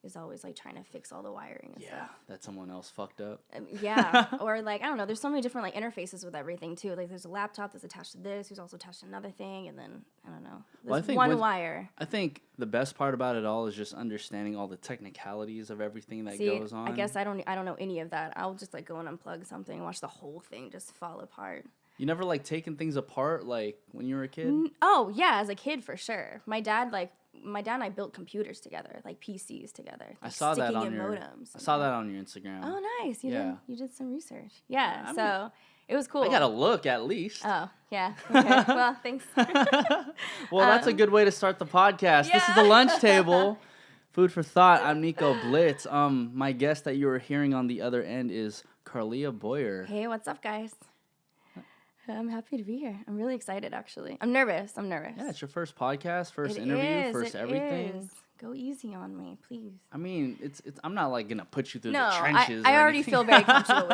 is always like trying to fix all the wiring and stuff. That someone else fucked up. Or like I don't know. There's so many different like interfaces with everything too. Like there's a laptop that's attached to this, who's also attached to another thing, and then I don't know. There's one wire. I think the best part about it all is just understanding all the technicalities of everything that goes on. I guess I don't know any of that. I'll just like go and unplug something and watch the whole thing just fall apart. You never like taken things apart like when you were a kid? Oh yeah, as a kid for sure. My dad and I built computers together, like PCs together. Like I saw that on your modems. I saw that on your Instagram. Oh, nice. You did some research. Yeah. So it was cool. I gotta look at least. Oh yeah. Okay. Well, thanks. Well, that's a good way to start the podcast. Yeah. This is the lunch table. Food for thought. I'm Nico Blitz. My guest that you were hearing on the other end is Karlea Boyer. Hey, what's up, guys? I'm happy to be here. I'm really excited, actually. I'm nervous. Yeah, it's your first podcast, first interview, first everything. Is. Go easy on me, please. I mean, it's. I'm not like gonna put you through the trenches. I already feel very comfortable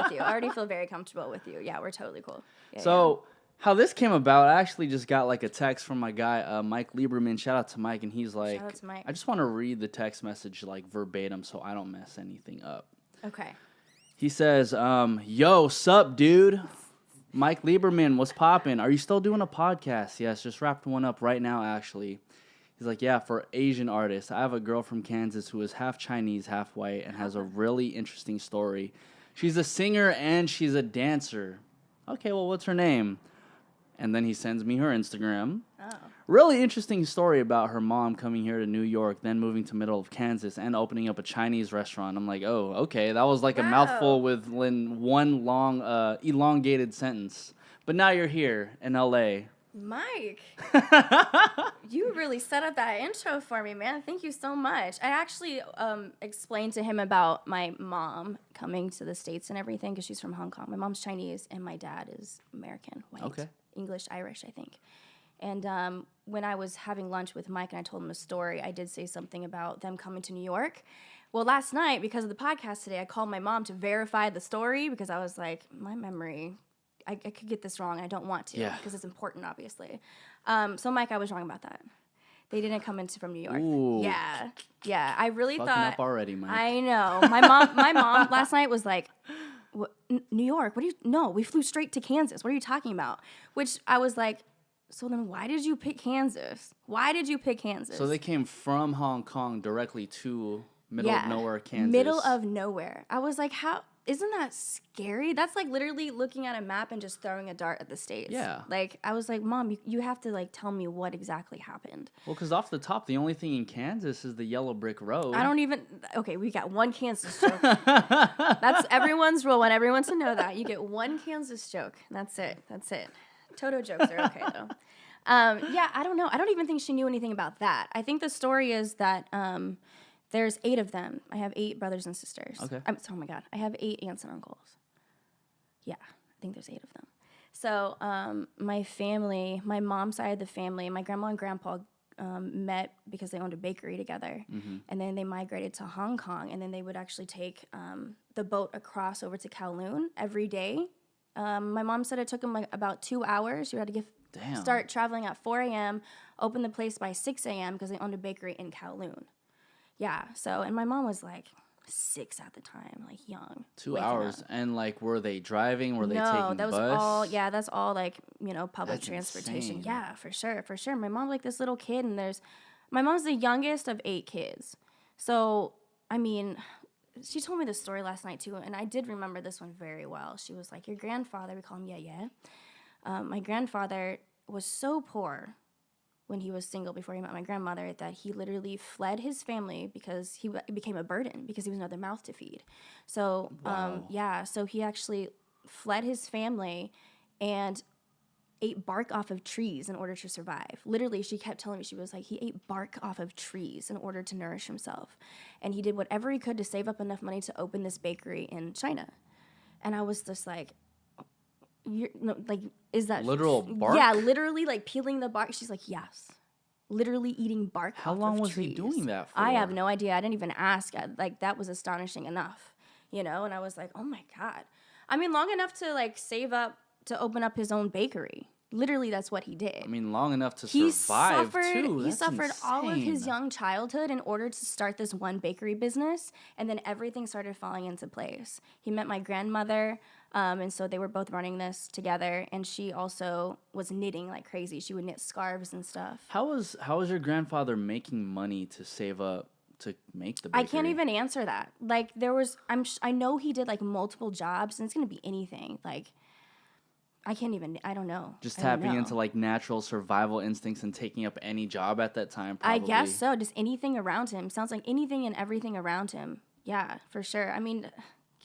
with you. Yeah, we're totally cool. Yeah, so, how this came about, I actually just got like a text from my guy, Mike Lieberman. Shout out to Mike, and he's like, shout out to Mike. I just want to read the text message like verbatim so I don't mess anything up. Okay. He says, "Yo, sup, dude." Mike Lieberman, what's poppin'? Are you still doing a podcast? Yes, just wrapped one up right now, actually. He's like, yeah, for Asian artists. I have a girl from Kansas who is half Chinese, half white, and has a really interesting story. She's a singer and she's a dancer. Okay, well, what's her name? And then he sends me her Instagram. Oh. Really interesting story about her mom coming here to New York, then moving to middle of Kansas and opening up a Chinese restaurant. I'm like, oh, okay. That was like a mouthful with one long, elongated sentence. But now you're here in L.A. Mike, you really set up that intro for me, man. Thank you so much. I actually explained to him about my mom coming to the States and everything because she's from Hong Kong. My mom's Chinese and my dad is American, white. Okay. English, Irish, I think. And when I was having lunch with Mike and I told him a story, I did say something about them coming to New York. Well, last night, because of the podcast today, I called my mom to verify the story because I was like, my memory, I could get this wrong. And I don't want to because it's important, obviously. So, Mike, I was wrong about that. They didn't come from New York. Ooh. Yeah. I really Fucking thought. up already, Mike. I know. My mom last night was like, New York? No, we flew straight to Kansas. What are you talking about? Which I was like, so then why did you pick Kansas? So they came from Hong Kong directly to middle of nowhere, Kansas. Middle of nowhere. I was like, how? Isn't that scary? That's like literally looking at a map and just throwing a dart at the States. Yeah. Like, I was like, Mom, you have to like tell me what exactly happened. Well, because off the top, the only thing in Kansas is the yellow brick road. Okay, we got one Kansas joke. That's everyone's rule. I want everyone to know that. You get one Kansas joke. That's it. Toto jokes are okay, though. I don't know. I don't even think she knew anything about that. I think the story is that there's 8 of them. I have 8 brothers and sisters. Okay. Oh, my God. I have 8 aunts and uncles. Yeah, I think there's 8 of them. So my family, my mom's side of the family, my grandma and grandpa met because they owned a bakery together. Mm-hmm. And then they migrated to Hong Kong. And then they would actually take the boat across over to Kowloon every day. My mom said it took them like about 2 hours. You had to start traveling at 4 a.m., open the place by 6 a.m. because they owned a bakery in Kowloon. Yeah, so, and my mom was like 6 at the time, like young. 2 hours. And like, were they driving? Were they taking No, that was bus? that's all like, public transportation. Insane. Yeah, for sure. My mom's like this little kid and my mom's the youngest of 8 kids. So, I mean, she told me this story last night too, and I did remember this one very well. She was like, your grandfather, we call him Yeah. My grandfather was so poor when he was single before he met my grandmother that he literally fled his family because he became a burden because he was another mouth to feed. So, so he actually fled his family and ate bark off of trees in order to survive. Literally, she kept telling me, she was like, he ate bark off of trees in order to nourish himself. And he did whatever he could to save up enough money to open this bakery in China. And I was just like, is that literal bark? Yeah, literally like peeling the bark. She's like, yes. Literally eating bark off of trees. How long was he doing that for? I have no idea. I didn't even ask. That was astonishing enough, And I was like, oh my God. I mean, long enough to like save up to open up his own bakery. Literally, that's what he did. I mean, long enough to survive, too. He That's suffered all of his insane. young childhood in order to start this one bakery business, and then everything started falling into place. He met my grandmother, and so they were both running this together, and she also was knitting like crazy. She would knit scarves and stuff. How was your grandfather making money to save up to make the bakery? I can't even answer that. Like, I know he did like multiple jobs, and it's gonna be anything. Like, I don't know. Just I don't tapping know. into like natural survival instincts and taking up any job at that time, probably. I guess so. Just anything around him. Sounds like anything and everything around him. Yeah, for sure. I mean, can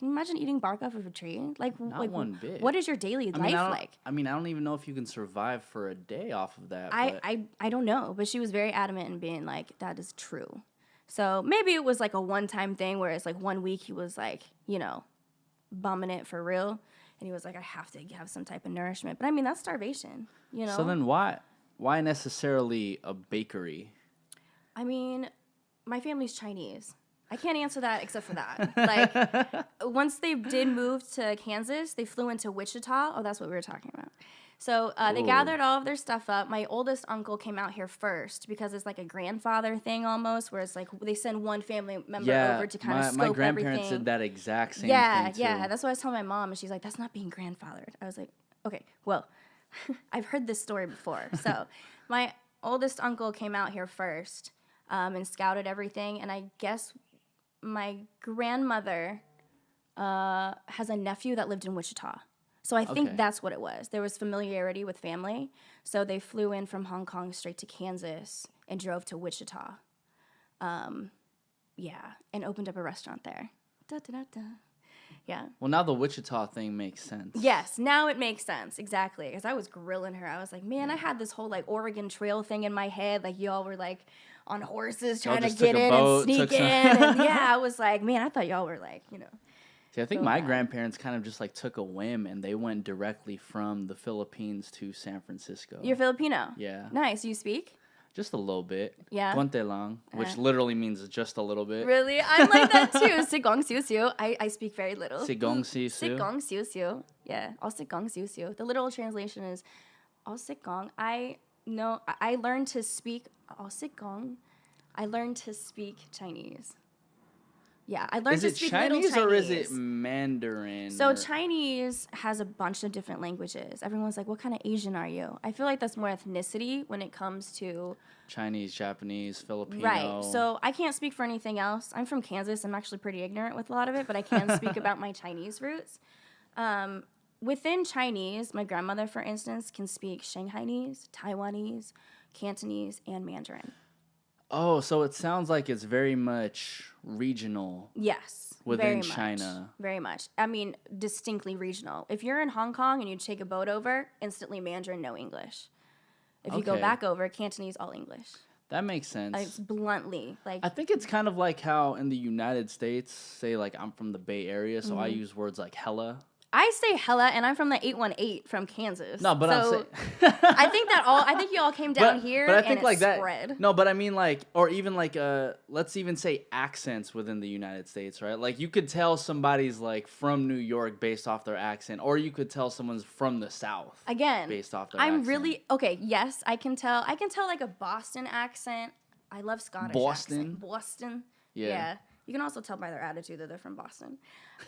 you imagine eating bark off of a tree? Like, Not one bit. What is your daily life like? I mean, I don't even know if you can survive for a day off of that. I don't know, but she was very adamant in being like, that is true. So maybe it was like a one-time thing where it's like 1 week he was like, bumming it for real. And he was like, I have to have some type of nourishment. But I mean, that's starvation, So then why necessarily a bakery? I mean, my family's Chinese. I can't answer that except for that. Like, once they did move to Kansas, they flew into Wichita. Oh, that's what we were talking about. So they gathered all of their stuff up. My oldest uncle came out here first because it's like a grandfather thing almost, where it's like they send one family member over to kind of scope everything. My grandparents did that exact same thing too. Yeah. That's what I was telling my mom, and she's like, that's not being grandfathered. I was like, okay, well, I've heard this story before. So my oldest uncle came out here first and scouted everything, and I guess my grandmother has a nephew that lived in Wichita. So I think that's what it was. There was familiarity with family. So they flew in from Hong Kong straight to Kansas and drove to Wichita. And opened up a restaurant there. Da-da-da-da. Yeah. Well, now the Wichita thing makes sense. Yes, now it makes sense. Exactly. Because I was grilling her. I was like, man, I had this whole like Oregon Trail thing in my head. Like y'all were like on horses trying to get in and sneak in. And I was like, man, I thought y'all were like, See, I think my grandparents kind of just like took a whim and they went directly from the Philippines to San Francisco. You're Filipino? Yeah. Nice. You speak? Just a little bit. Yeah. Konti lang, which literally means just a little bit. Really? I'm like that too. Sigong siu siu. I speak very little. Sigong siu siu. Sigong siu siu. Yeah. All sigong siu siu. The literal translation is all sigong. I learned to speak all sigong. I learned to speak Chinese. Yeah, I learned to speak Chinese little Chinese. or is it Mandarin? So Chinese has a bunch of different languages. Everyone's like, what kind of Asian are you? I feel like that's more ethnicity when it comes to Chinese, Japanese, Filipino. Right. So I can't speak for anything else. I'm from Kansas. I'm actually pretty ignorant with a lot of it, but I can speak about my Chinese roots. Within Chinese, my grandmother, for instance, can speak Shanghainese, Taiwanese, Cantonese, and Mandarin. Oh, so it sounds like it's very much regional. Yes. Within China. Very much. I mean, distinctly regional. If you're in Hong Kong and you take a boat over, instantly Mandarin, no English. If you go back over, Cantonese, all English. That makes sense. It's bluntly. I think it's kind of like how in the United States, say like I'm from the Bay Area, so I use words like hella. I say hella, and I'm from the 818 from Kansas. No, but so I'm saying I think you all came down here but I think and like it that, spread. No, but I mean like, or even like, let's even say accents within the United States, right? Like you could tell somebody's like from New York based off their accent, or you could tell someone's from the South. Again, based off their accent. Yes, I can tell. I can tell like a Boston accent. I love Scottish accent. Boston. Yeah. You can also tell by their attitude that they're from Boston.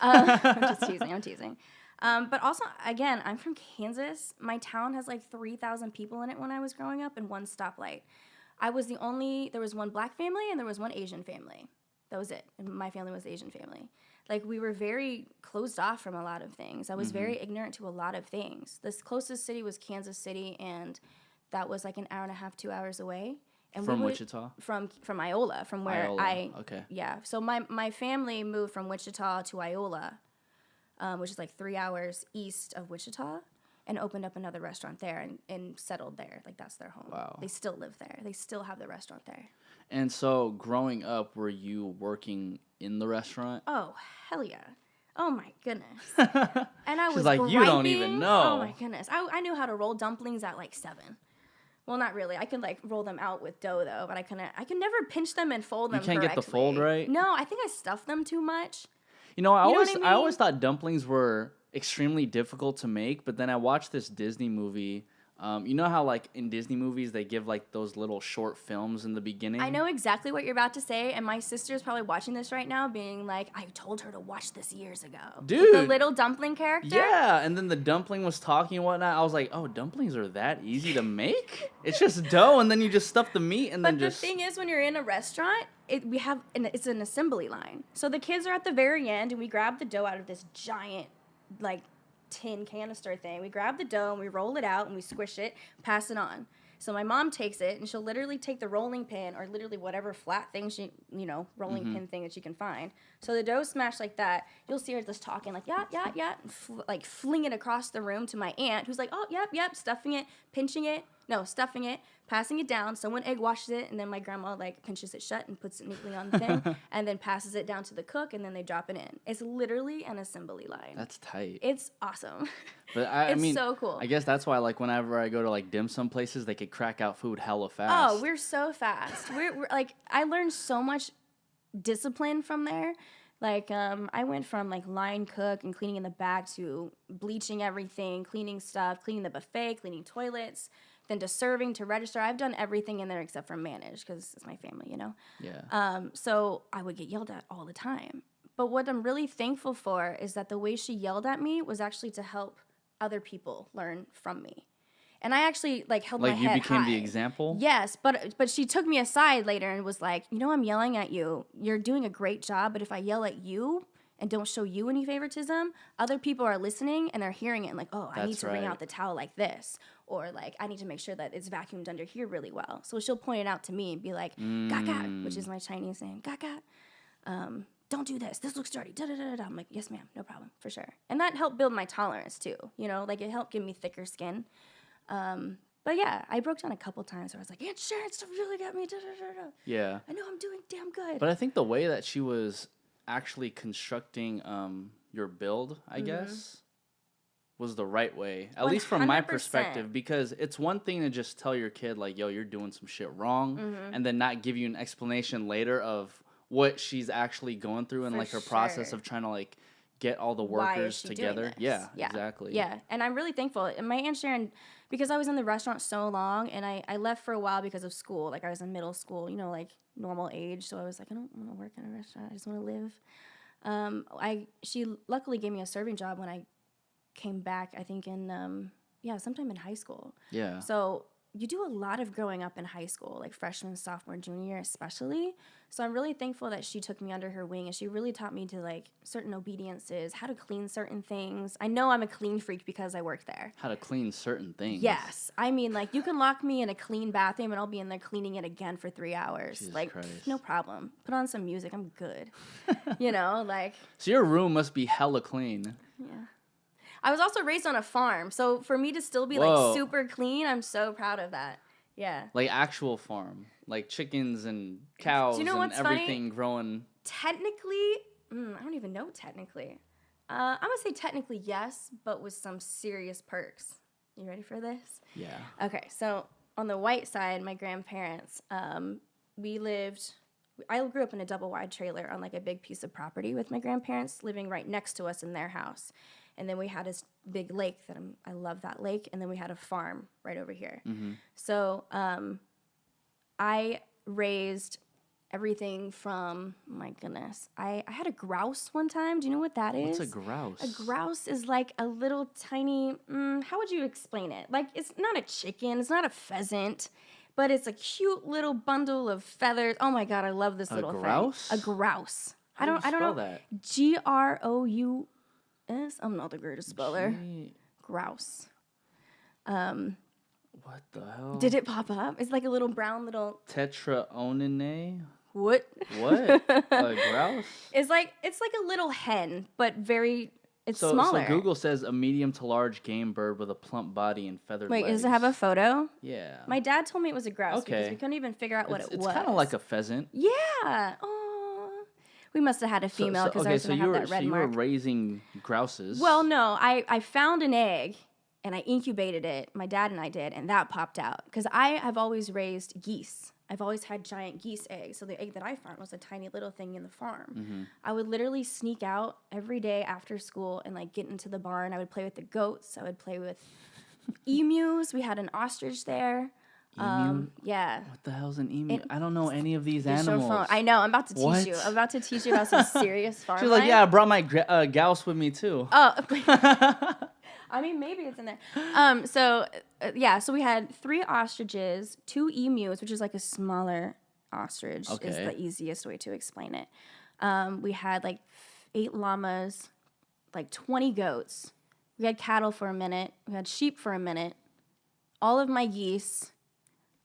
I'm just teasing. I'm teasing. But also, again, I'm from Kansas. My town has like 3,000 people in it when I was growing up and one stoplight. There was one black family and there was one Asian family. That was it. And my family was the Asian family. Like, we were very closed off from a lot of things. I was very ignorant to a lot of things. The closest city was Kansas City, and that was like an hour and a half, 2 hours away. And from Wichita? From Iola, from where okay. Yeah. So my family moved from Wichita to Iola, which is like 3 hours east of Wichita, and opened up another restaurant there and settled there. Like, that's their home. Wow. They still live there. They still have the restaurant there. And so, growing up, were you working in the restaurant? Oh, hell yeah. Oh, my goodness. And I was She's like, grinding. you don't even know. Oh, my goodness. I knew how to roll dumplings at like 7. Well, not really. I could like roll them out with dough though, but I could never pinch them and fold them correctly. You can't get the fold right? No, I think I stuffed them too much. I always thought dumplings were extremely difficult to make, but then I watched this Disney movie You know how, like, in Disney movies, they give, like, those little short films in the beginning? I know exactly what you're about to say, and my sister's probably watching this right now being like, I told her to watch this years ago. Dude. The little dumpling character? Yeah, and then the dumpling was talking and whatnot. I was like, oh, dumplings are that easy to make? It's just dough, and then you just stuff the meat, and then just... But the thing is, when you're in a restaurant, it's an assembly line. So the kids are at the very end, and we grab the dough out of this giant, like, tin canister thing. We grab the dough and we roll it out and we squish it, pass it on. So my mom takes it and she'll literally take the rolling pin or literally whatever flat thing she, rolling pin thing that she can find. So the dough's smashed like that. You'll see her just talking like, yeah, and like fling it across the room to my aunt who's like, oh, yep, stuffing it, passing it down. Someone egg washes it, and then my grandma like pinches it shut and puts it neatly on the thing, and then passes it down to the cook, and then they drop it in. It's literally an assembly line. That's tight. It's awesome. But I mean, so cool. I guess that's why, like, whenever I go to like dim sum places, they could crack out food hella fast. Oh, we're so fast. we're like, I learned so much discipline from there. Like, I went from, like, line cook and cleaning in the back to bleaching everything, cleaning stuff, cleaning the buffet, cleaning toilets, then to serving, to register. I've done everything in there except for manage because it's my family, you know? Yeah. So I would get yelled at all the time. But what I'm really thankful for is that the way she yelled at me was actually to help other people learn from me. And I actually, like, held my head high. Like, you became the example? Yes, but she took me aside later and was like, I'm yelling at you. You're doing a great job, but if I yell at you and don't show you any favoritism, other people are listening and they're hearing it and like, oh, I need to wring out the towel like this. Or, like, I need to make sure that it's vacuumed under here really well. So she'll point it out to me and be like, gaga, which is my Chinese name, gaga. Don't do this. This looks dirty. Da-da-da-da. I'm like, yes, ma'am. No problem. For sure. And that helped build my tolerance, too. Like, it helped give me thicker skin. But yeah, I broke down a couple times where I was like, Aunt Sharon, stuff really got me. Da, da, da, da. Yeah. I know I'm doing damn good. But I think the way that she was actually constructing your build, I guess, was the right way. At least from my perspective, because it's one thing to just tell your kid, like, yo, you're doing some shit wrong, and then not give you an explanation later of what she's actually going through and, like, her process of trying to, like, get all the workers together. Yeah, exactly. Yeah, and I'm really thankful. And my Aunt Sharon, because I was in the restaurant so long, and I left for a while because of school. Like, I was in middle school, like, normal age. So I was like, I don't want to work in a restaurant. I just want to live. She luckily gave me a serving job when I came back, I think in, sometime in high school. Yeah. So you do a lot of growing up in high school, like freshman, sophomore, junior year especially. So I'm really thankful that she took me under her wing, and she really taught me to, like, certain obediences, how to clean certain things. I know I'm a clean freak because I work there. How to clean certain things. Yes. I mean, like, you can lock me in a clean bathroom and I'll be in there cleaning it again for 3 hours. Jesus like, Christ. No problem. Put on some music. I'm good. Like. So your room must be hella clean. Yeah. I was also raised on a farm, so for me to still be, like, super clean, I'm so proud of that. Yeah. Like, actual farm. Like, chickens and cows and everything growing. Technically, I don't even know technically. I'm going to say technically yes, but with some serious perks. You ready for this? Yeah. Okay, so on the white side, my grandparents, I grew up in a double-wide trailer on, like, a big piece of property with my grandparents living right next to us in their house. And then we had this big lake that I love that lake. And then we had a farm right over here. Mm-hmm. So I raised everything from, my goodness, I had a grouse one time. Do you know what that is? What's a grouse? A grouse is like a little tiny, how would you explain it? Like, it's not a chicken. It's not a pheasant. But it's a cute little bundle of feathers. Oh, my God, I love this little grouse? thing. A grouse? I don't know that. Grouse. I'm not the greatest speller. Grouse. What the hell? Did it pop up? It's like a little brown little... Tetraonine? What? What? A grouse? It's like a little hen, but it's smaller. So Google says a medium to large game bird with a plump body and feathered legs. Wait, does it have a photo? Yeah. My dad told me it was a grouse because we couldn't even figure out what it was. It's kind of like a pheasant. Yeah. Oh. We must have had a female because I was going to have that red mark. So you were raising grouses. Well, no. I found an egg, and I incubated it. My dad and I did, and that popped out. Because I have always raised geese. I've always had giant geese eggs. So the egg that I found was a tiny little thing in the farm. Mm-hmm. I would literally sneak out every day after school and, like, get into the barn. I would play with the goats. I would play with emus. We had an ostrich there. Emu? Yeah. What the hell's an emu? I don't know any of these animals. I know. I'm about to teach What? you. I'm about to teach you about some serious farm She's like, life. yeah, I brought my grouse with me too. Oh. I mean, maybe it's in there. So we had 3 ostriches, 2 emus, which is like a smaller ostrich is the easiest way to explain it. We had like 8 llamas, like 20 goats. We had cattle for a minute. We had sheep for a minute. All of my geese.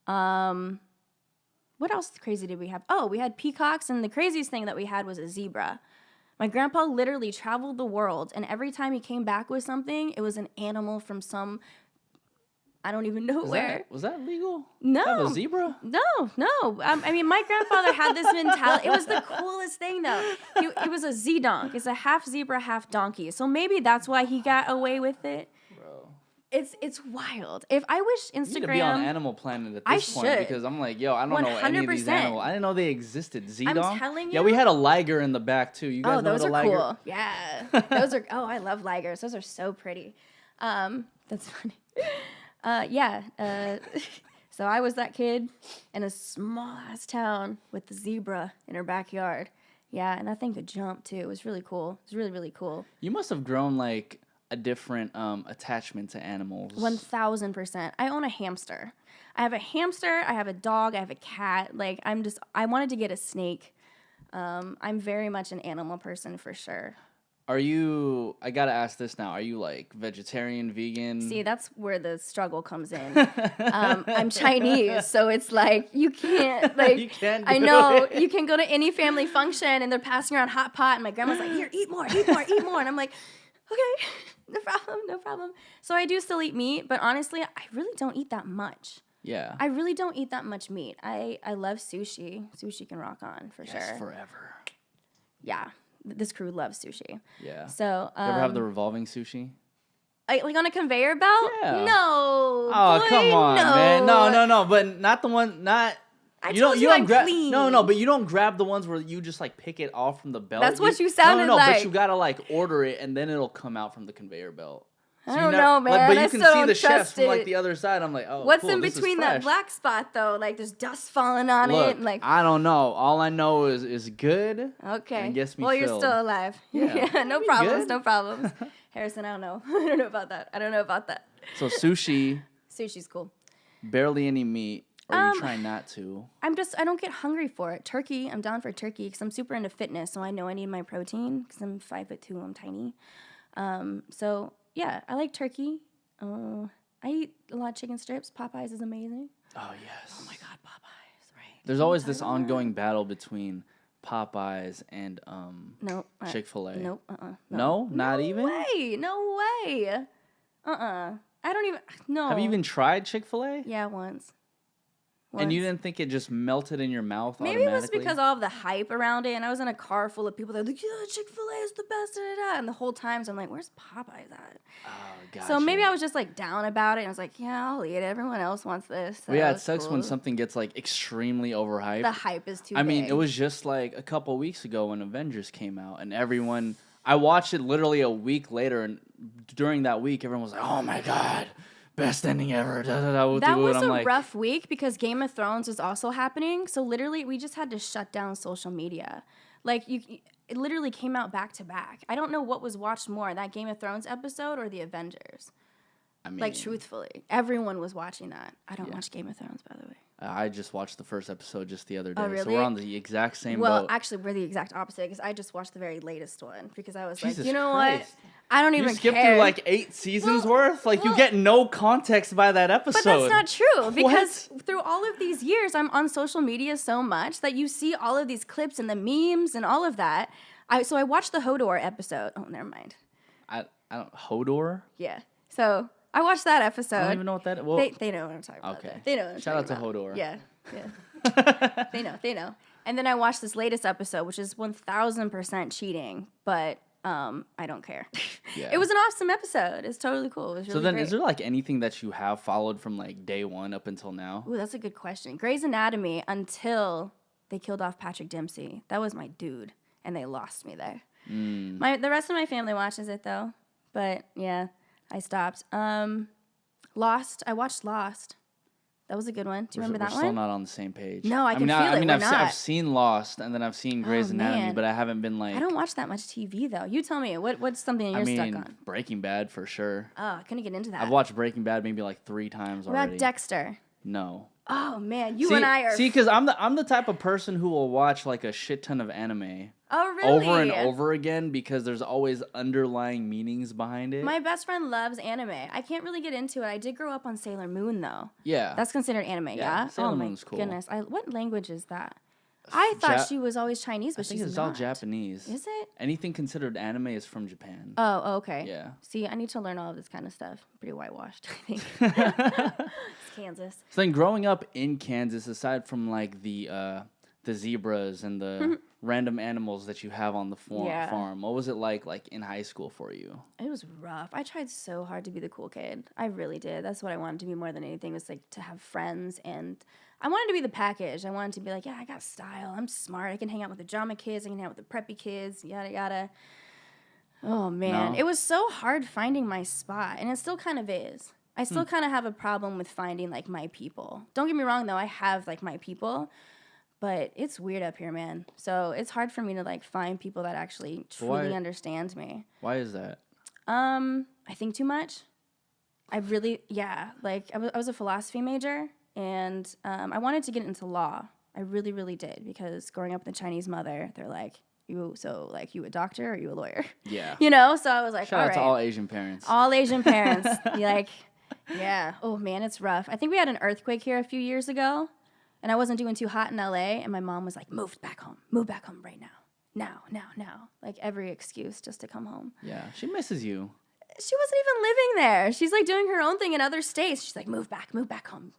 What else crazy did we have? Oh, we had peacocks, and the craziest thing that we had was a zebra. My grandpa literally traveled the world, and every time he came back with something, it was an animal from some, I don't even know where. Was that legal? No. Have a zebra? No. I mean, my grandfather had this mentality. It was the coolest thing, though. It was a Z-donk. It's a half zebra, half donkey. So maybe that's why he got away with it. It's wild. If I wish Instagram... You need to be on Animal Planet at this point because I'm like, yo, I don't know any of these animals. I didn't know they existed. Z-donk? I'm telling you. Yeah, we had a liger in the back too. You guys know those what a are liger? cool. Yeah. Those are... Oh, I love ligers. Those are so pretty. That's funny. So I was that kid in a small-ass town with the zebra in her backyard. Yeah, and that thing could jump too. It was really cool. It was really, really cool. You must have grown like a different attachment to animals. 1000%. I own a hamster. I have a hamster. I have a dog. I have a cat. Like I wanted to get a snake. I'm very much an animal person for sure. Are you? I gotta ask this now. Are you like vegetarian, vegan? See, that's where the struggle comes in. I'm Chinese, so it's like you can't. Like you can't. I know you can go to any family function and they're passing around hot pot, and my grandma's like, "Here, eat more, and I'm like, "Okay, no problem." So I do still eat meat, but honestly, I really don't eat that much. Yeah. I really don't eat that much meat. I love sushi. Sushi can rock on for sure. Forever. Yeah. This crew loves sushi. Yeah. So, you ever have the revolving sushi? Like on a conveyor belt? Yeah. No. Oh, boy, come on, no. man. No, but not the one. Not. I told you I'm clean. No, but you don't grab the ones where you just like pick it off from the belt. That's what you sounded like. like. But you gotta like order it and then it'll come out from the conveyor belt. So I don't know, man. But you I can still see don't the chefs trust from like it. the other side. I'm like, oh, What's cool, in this is between fresh. that black spot though? Like there's dust falling on Look, it. And, like I don't know. All I know is good. okay. And gets me well, filled. you're still alive. Yeah, no we problems. good. No problems. Harrison, I don't know. I don't know about that. So sushi, Sushi's cool. barely any meat. Or you try not to? I don't get hungry for it. Turkey, I'm down for turkey because I'm super into fitness, so I know I need my protein because I'm 5'2", I'm tiny. So yeah, I like turkey. I eat a lot of chicken strips. Popeyes is amazing. Oh yes. Oh my God, Popeyes, right? There's always this ongoing battle between Popeyes and Nope. Chick-fil-A. Nope. No, not even. No way. I don't even. No. Have you even tried Chick-fil-A? Yeah, once. And you didn't think it just melted in your mouth Maybe automatically? it was because all of the hype around it, and I was in a car full of people that were like, yeah, Chick-fil-A is the best, and the whole time, so I'm like, where's Popeyes at? Oh, gotcha. So maybe I was just like down about it, and I was like, yeah, I'll eat it. Everyone else wants this. So well, yeah, it sucks cool. when something gets like extremely overhyped. The hype is too I mean, big. it was just like a couple weeks ago when Avengers came out, and everyone... I watched it literally a week later, and during that week, everyone was like, oh my God, best ending ever. That was I'm a rough week because Game of Thrones was also happening. So literally, we just had to shut down social media. Like, it literally came out back to back. I don't know what was watched more, that Game of Thrones episode or the Avengers. I mean, like, truthfully, everyone was watching that. I don't watch Game of Thrones, by the way. I just watched the first episode just the other day. Oh, really? So we're on the exact same boat. Well, actually, we're the exact opposite because I just watched the very latest one because I was Jesus like, you know Christ. what? I don't even You skipped care. through like 8 seasons worth? Like, you get no context by that episode. But that's not true because through all of these years, I'm on social media so much that you see all of these clips and the memes and all of that. So I watched the Hodor episode. Oh, never mind. I don't... Hodor? Yeah. So I watched that episode. I don't even know what that is. Well, they know what I'm talking about. okay. They know what I'm Shout out talking to about. Hodor. Yeah. They know. And then I watched this latest episode, which is 1000% cheating, but I don't care. Yeah. It was an awesome episode. It's totally cool. It was really So then, great. is there like anything that you have followed from like day one up until now? Ooh, that's a good question. Grey's Anatomy until they killed off Patrick Dempsey. That was my dude, and they lost me there. The rest of my family watches it though, but yeah, I stopped. Lost. I watched Lost. That was a good one. Do you remember that We're still one? not on the same page. No, I can feel it. We're not. I've seen Lost, and then I've seen Grey's Anatomy, man. but I haven't been like. I don't watch that much TV though. You tell me. What's something you're stuck on? Breaking Bad for sure. Oh, I couldn't get into that. I've watched Breaking Bad maybe like 3 times What already. about Dexter? No. Oh man, you and I are. See, because I'm the type of person who will watch like a shit ton of anime. Oh really? Over and over again because there's always underlying meanings behind it. My best friend loves anime. I can't really get into it. I did grow up on Sailor Moon though. Yeah. That's considered anime, yeah? Sailor Moon's cool. Goodness. What language is that? I thought she was always Chinese, but she's not. I think it's all Japanese. Is it? Anything considered anime is from Japan. Oh, okay. Yeah. See, I need to learn all of this kind of stuff. Pretty whitewashed, I think. It's Kansas. So then growing up in Kansas, aside from like the zebras and the random animals that you have on the farm, what was it like in high school for you? It was rough. I tried so hard to be the cool kid. I really did. That's what I wanted to be more than anything, was like to have friends, and I wanted to be the package. I wanted to be like, yeah, I got style. I'm smart. I can hang out with the drama kids. I can hang out with the preppy kids, yada, yada. Oh, man. No. It was so hard finding my spot, and it still kind of is. I still kind of have a problem with finding, like, my people. Don't get me wrong, though. I have, like, my people, but it's weird up here, man. So it's hard for me to, like, find people that actually truly understand me. Why is that? I think too much. I really, like, I was a philosophy major, and I wanted to get into law. I really, really did, because growing up with a Chinese mother, they're like, you a doctor or you a lawyer? Yeah. You know? So I was like, Shout out to all Asian parents. All Asian parents. You're like, yeah. Oh, man, it's rough. I think we had an earthquake here a few years ago, and I wasn't doing too hot in LA, and my mom was like, move back home right now. Now. Like, every excuse just to come home. Yeah, she misses you. She wasn't even living there. She's like doing her own thing in other states. She's like, move back home.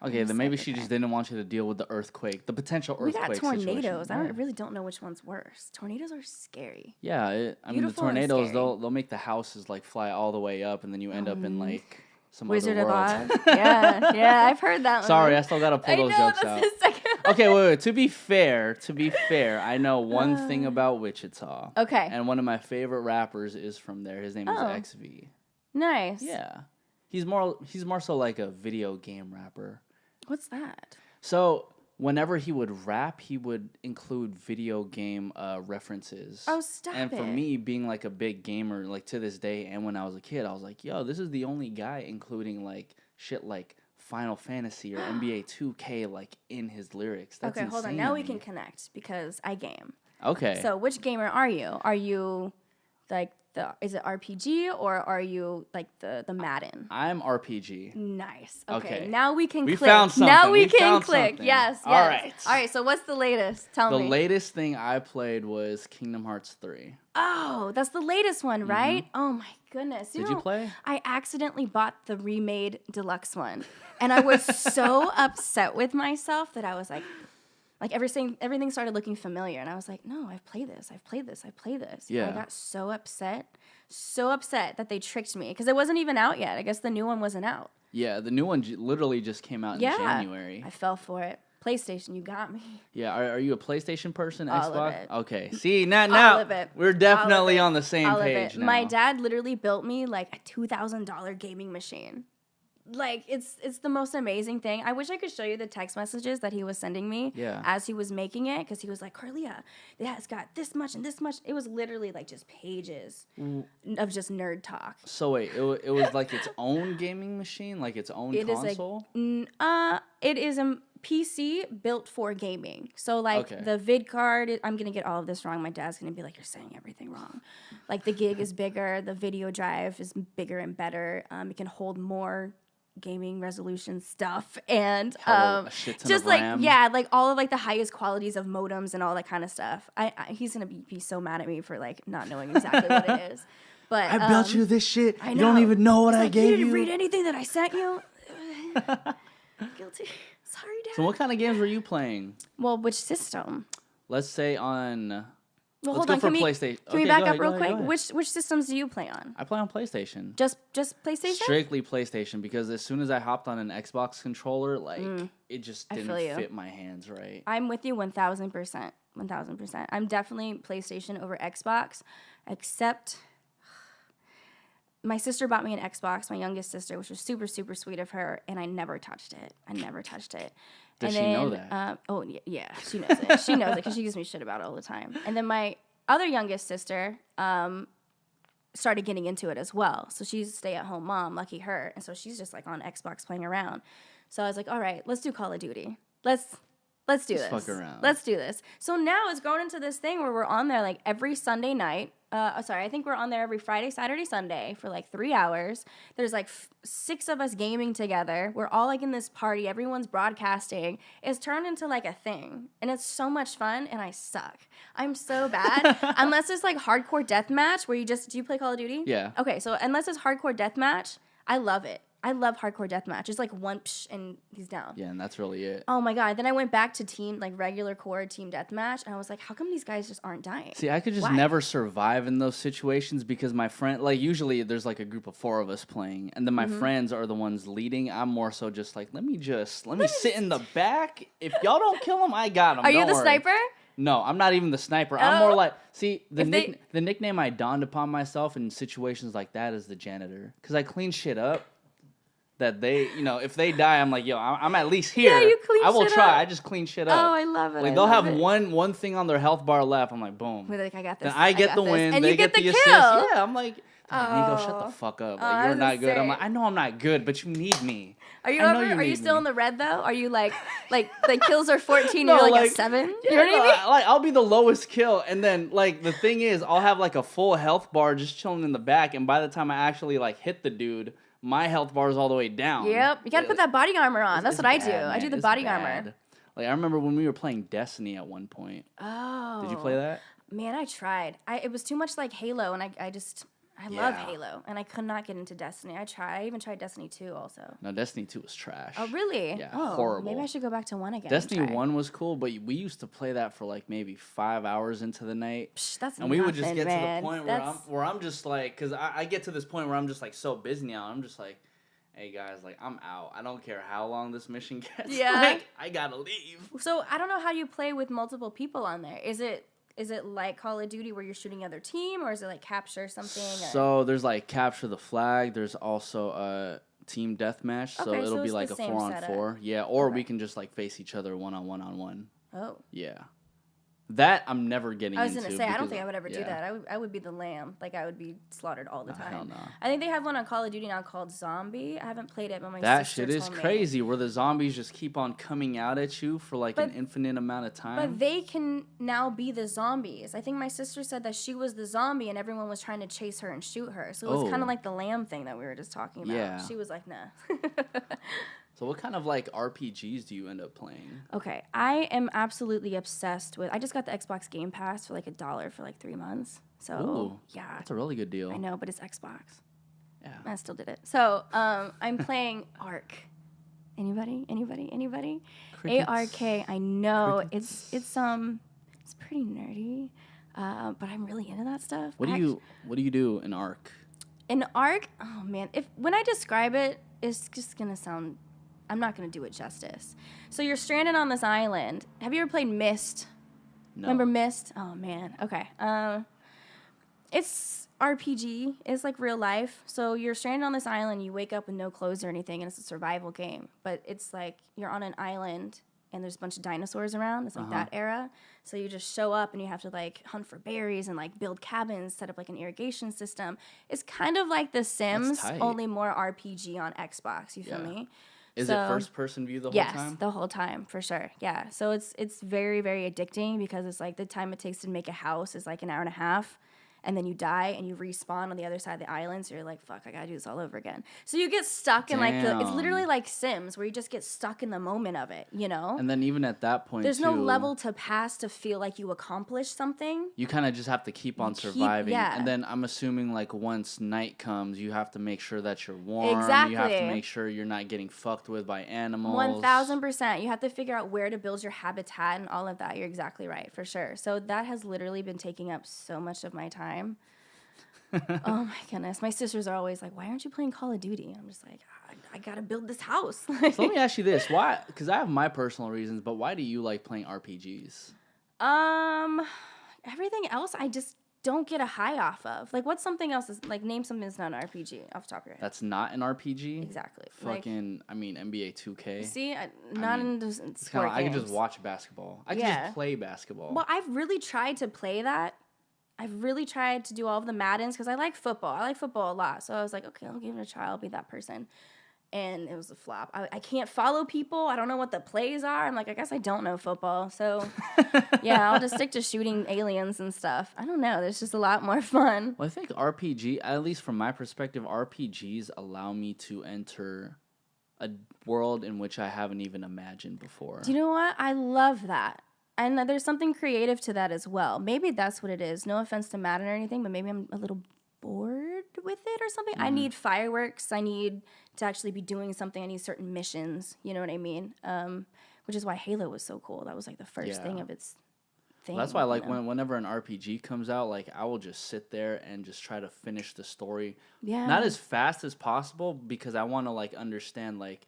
Okay, then maybe she just didn't want you to deal with the earthquake, the potential earthquake situation. We got tornadoes. Situation. I really don't know which one's worse. Tornadoes are scary. Yeah, I mean the tornadoes, they'll make the houses like fly all the way up, and then you end up in like some Wizard other world. of Oz. Yeah, I've heard that one. Sorry, I still gotta pull those jokes out. Okay, wait. To be fair, I know one thing about Wichita. Okay. And one of my favorite rappers is from there. His name is XV. Nice. Yeah. He's more so like a video game rapper. What's that? So whenever he would rap, he would include video game references. Oh, stop it. And for me, being like a big gamer, like to this day, and when I was a kid, I was like, yo, this is the only guy including like shit like Final Fantasy or NBA 2K like in his lyrics. That's okay, hold on. insane Now to we me. can connect because I game. Okay. So which gamer are you? Are you like is it RPG or are you like the Madden? I'm RPG. Nice. Okay. Now we can we click. Found something. Now we can found click. Something. Yes. All right. All right. So what's the latest? Tell me. The latest thing I played was Kingdom Hearts 3. Oh, that's the latest one, right? Oh my goodness. Did you play? I accidentally bought the remade deluxe one. And I was so upset with myself that I was like everything started looking familiar. And I was like, no, I've played this. Yeah. I got so upset that they tricked me because it wasn't even out yet. I guess the new one wasn't out. Yeah, the new one literally just came out in January. I fell for it. PlayStation, you got me. Yeah, are you a PlayStation person? All Xbox? of it. Okay. See, now All of it. we're definitely All of it. on the same All of page it. now. My dad literally built me like a $2,000 gaming machine. Like it's the most amazing thing. I wish I could show you the text messages that he was sending me as he was making it, because he was like, Karlea, it's got this much and this much. It was literally like just pages of just nerd talk. So wait, it was like its own gaming machine, like its own console? It is a PC built for gaming. So like the vid card, I'm gonna get all of this wrong. My dad's gonna be like, you're saying everything wrong. Like the gig is bigger, the video drive is bigger and better. It can hold more gaming resolution stuff, and a shit ton just of like RAM. like all of like the highest qualities of modems and all that kind of stuff. He's gonna be so mad at me for like not knowing exactly what it is. But I built you this shit. I know. You don't even know what I gave you. You didn't read anything that I sent you. Guilty. Sorry, Dad. So what kind of games were you playing? Well, which system? Let's say on. Well, let's hold go on. for Can PlayStation. we back go up ahead, real go quick? ahead. Which systems do you play on? I play on PlayStation. Just PlayStation? Strictly PlayStation, because as soon as I hopped on an Xbox controller, like it just didn't fit my hands right. I'm with you 1,000%. 1,000%. I'm definitely PlayStation over Xbox, except my sister bought me an Xbox, my youngest sister, which was super, super sweet of her, and I never touched it. Does she know that? Yeah, she knows it. She knows it because she gives me shit about it all the time. And then my other youngest sister started getting into it as well. So she's a stay-at-home mom, lucky her. And so she's just like on Xbox playing around. So I was like, all right, let's do Call of Duty. Let's do this. Fuck around. Let's do this. So now it's grown into this thing where we're on there like every Sunday night. I think we're on there every Friday, Saturday, Sunday for like 3 hours. There's like 6 of us gaming together. We're all like in this party. Everyone's broadcasting. It's turned into like a thing. And it's so much fun, and I suck. I'm so bad. Unless it's like hardcore deathmatch where do you play Call of Duty? Yeah. Okay, so unless it's hardcore deathmatch, I love it. I love hardcore deathmatch. It's like one psh and he's down. Yeah, and that's really it. Oh my God. Then I went back to regular core team deathmatch, and I was like, how come these guys just aren't dying? See, I could just never survive in those situations because my friend, like usually there's like a group of 4 of us playing, and then my friends are the ones leading. I'm more so just like, let me sit in the back. If y'all don't kill them, I got them. Are you the sniper? No, I'm not even the sniper. I'm more like, see, the nickname I donned upon myself in situations like that is the janitor, because I clean shit up. That they, if they die, I'm like, yo, I'm at least here. Yeah, you clean I will shit try. up. I just clean shit up. Oh, I love it. Like they'll have one thing on their health bar left. I'm like, boom. We're like, I got this. Then I get the win. And they you get the assist. kill. Yeah, I'm like, Nico, shut the fuck up. Like, you're not good. I'm like, I know I'm not good, but you need me. Are you still in the red though? Are you like kills are 14 No, and you're like a 7? Yeah, You know what I mean? Like I'll be the lowest kill, and then like the thing is, I'll have like a full health bar just chilling in the back, and by the time I actually like hit the dude, my health bar is all the way down. Yep. You got to put that body armor on. That's what I do. Man. I do the It's body bad. armor. Like I remember when we were playing Destiny at one point. Oh. Did you play that? Man, I tried. It was too much like Halo, and I love Halo, and I could not get into Destiny. I even tried Destiny 2 also. No, Destiny 2 was trash. Oh, really? Yeah, oh, horrible. Maybe I should go back to 1 again. Destiny 1 was cool, but we used to play that for like maybe 5 hours into the night. Psh, that's and we would just get man. to the point where I'm just like, because I get to this point where I'm just like so busy now. I'm just like, hey guys, like I'm out. I don't care how long this mission gets. Yeah. Like, I gotta leave. So I don't know how you play with multiple people on there. Is it like Call of Duty where you're shooting other team, or is it like capture something? So there's like capture the flag. There's also a team deathmatch. So Okay, it'll so be it's like the a same 4-on-4. Yeah, or we can just like face each other 1-on-1. Oh. Yeah. That I'm never getting into. I was going to say, I don't think I would ever do that. I would be the lamb. Like, I would be slaughtered all the time. Hell no. I think they have one on Call of Duty now called Zombie. I haven't played it, but my that sister shit is told me. crazy, where the zombies just keep on coming out at you for like an infinite amount of time. But they can now be the zombies. I think my sister said that she was the zombie and everyone was trying to chase her and shoot her. So it was kind of like the lamb thing that we were just talking about. Yeah. She was like, nah. So what kind of like RPGs do you end up playing? Okay, I am absolutely obsessed with. I just got the Xbox Game Pass for like $1 for like 3 months. So Ooh, yeah, that's a really good deal. I know, but it's Xbox. Yeah, I still did it. So I'm playing Ark. Anybody? Crickets. ARK. I know Crickets. it's pretty nerdy, but I'm really into that stuff. What do you do in Ark? In Ark, oh man, when I describe it, it's just gonna sound. I'm not gonna do it justice. So you're stranded on this island. Have you ever played Myst? No. Remember Myst? Oh man. Okay. It's RPG. It's like real life. So you're stranded on this island. You wake up with no clothes or anything, and it's a survival game. But it's like you're on an island, and there's a bunch of dinosaurs around. It's like that era. So you just show up, and you have to like hunt for berries and like build cabins, set up like an irrigation system. It's kind of like The Sims, only more RPG on Xbox. You feel me? Is it first person view the whole time? Yes, the whole time, for sure. Yeah. So it's very, very addicting because it's like the time it takes to make a house is like an hour and a half. And then you die and you respawn on the other side of the island. So you're like, fuck, I gotta do this all over again. So you get stuck in like it's literally like Sims where you just get stuck in the moment of it, you know? And then even at that point, there's no level to pass to feel like you accomplished something. You kind of just have to keep on surviving. And then I'm assuming like once night comes, you have to make sure that you're warm. Exactly. You have to make sure you're not getting fucked with by animals. 1000%. You have to figure out where to build your habitat and all of that. You're exactly right, for sure. So that has literally been taking up so much of my time. Oh my goodness. My sisters are always like, why aren't you playing Call of Duty? And I'm just like, I gotta build this house. So let me ask you this. Why? Because I have my personal reasons, but why do you like playing RPGs? Everything else, don't get a high off of. Like, what's something else? Like, name something that's not an RPG off the top of your head. That's not an RPG? Exactly. Fucking, like, I mean, NBA 2K. See, not into sport games. I can just watch basketball. I can just play basketball. Well, I've really tried to play that. I've really tried to do all of the Maddens because I like football. I like football a lot. So I was like, okay, I'll give it a try. I'll be that person. And it was a flop. I can't follow people. I don't know what the plays are. I'm like, I guess I don't know football. So, yeah, I'll just stick to shooting aliens and stuff. I don't know. There's just a lot more fun. Well, I think RPG, at least from my perspective, RPGs allow me to enter a world in which I haven't even imagined before. Do you know what? I love that. And there's something creative to that as well. Maybe that's what it is. No offense to Madden or anything, but maybe I'm a little bored with it or something. I need fireworks. I need to actually be doing something. I need certain missions. You know what I mean? Which is why Halo was so cool. That was like the first thing of its thing. Well, that's why, like, whenever an RPG comes out, like, I will just sit there and just try to finish the story. Yeah. Not as fast as possible because I want to, like, understand, like,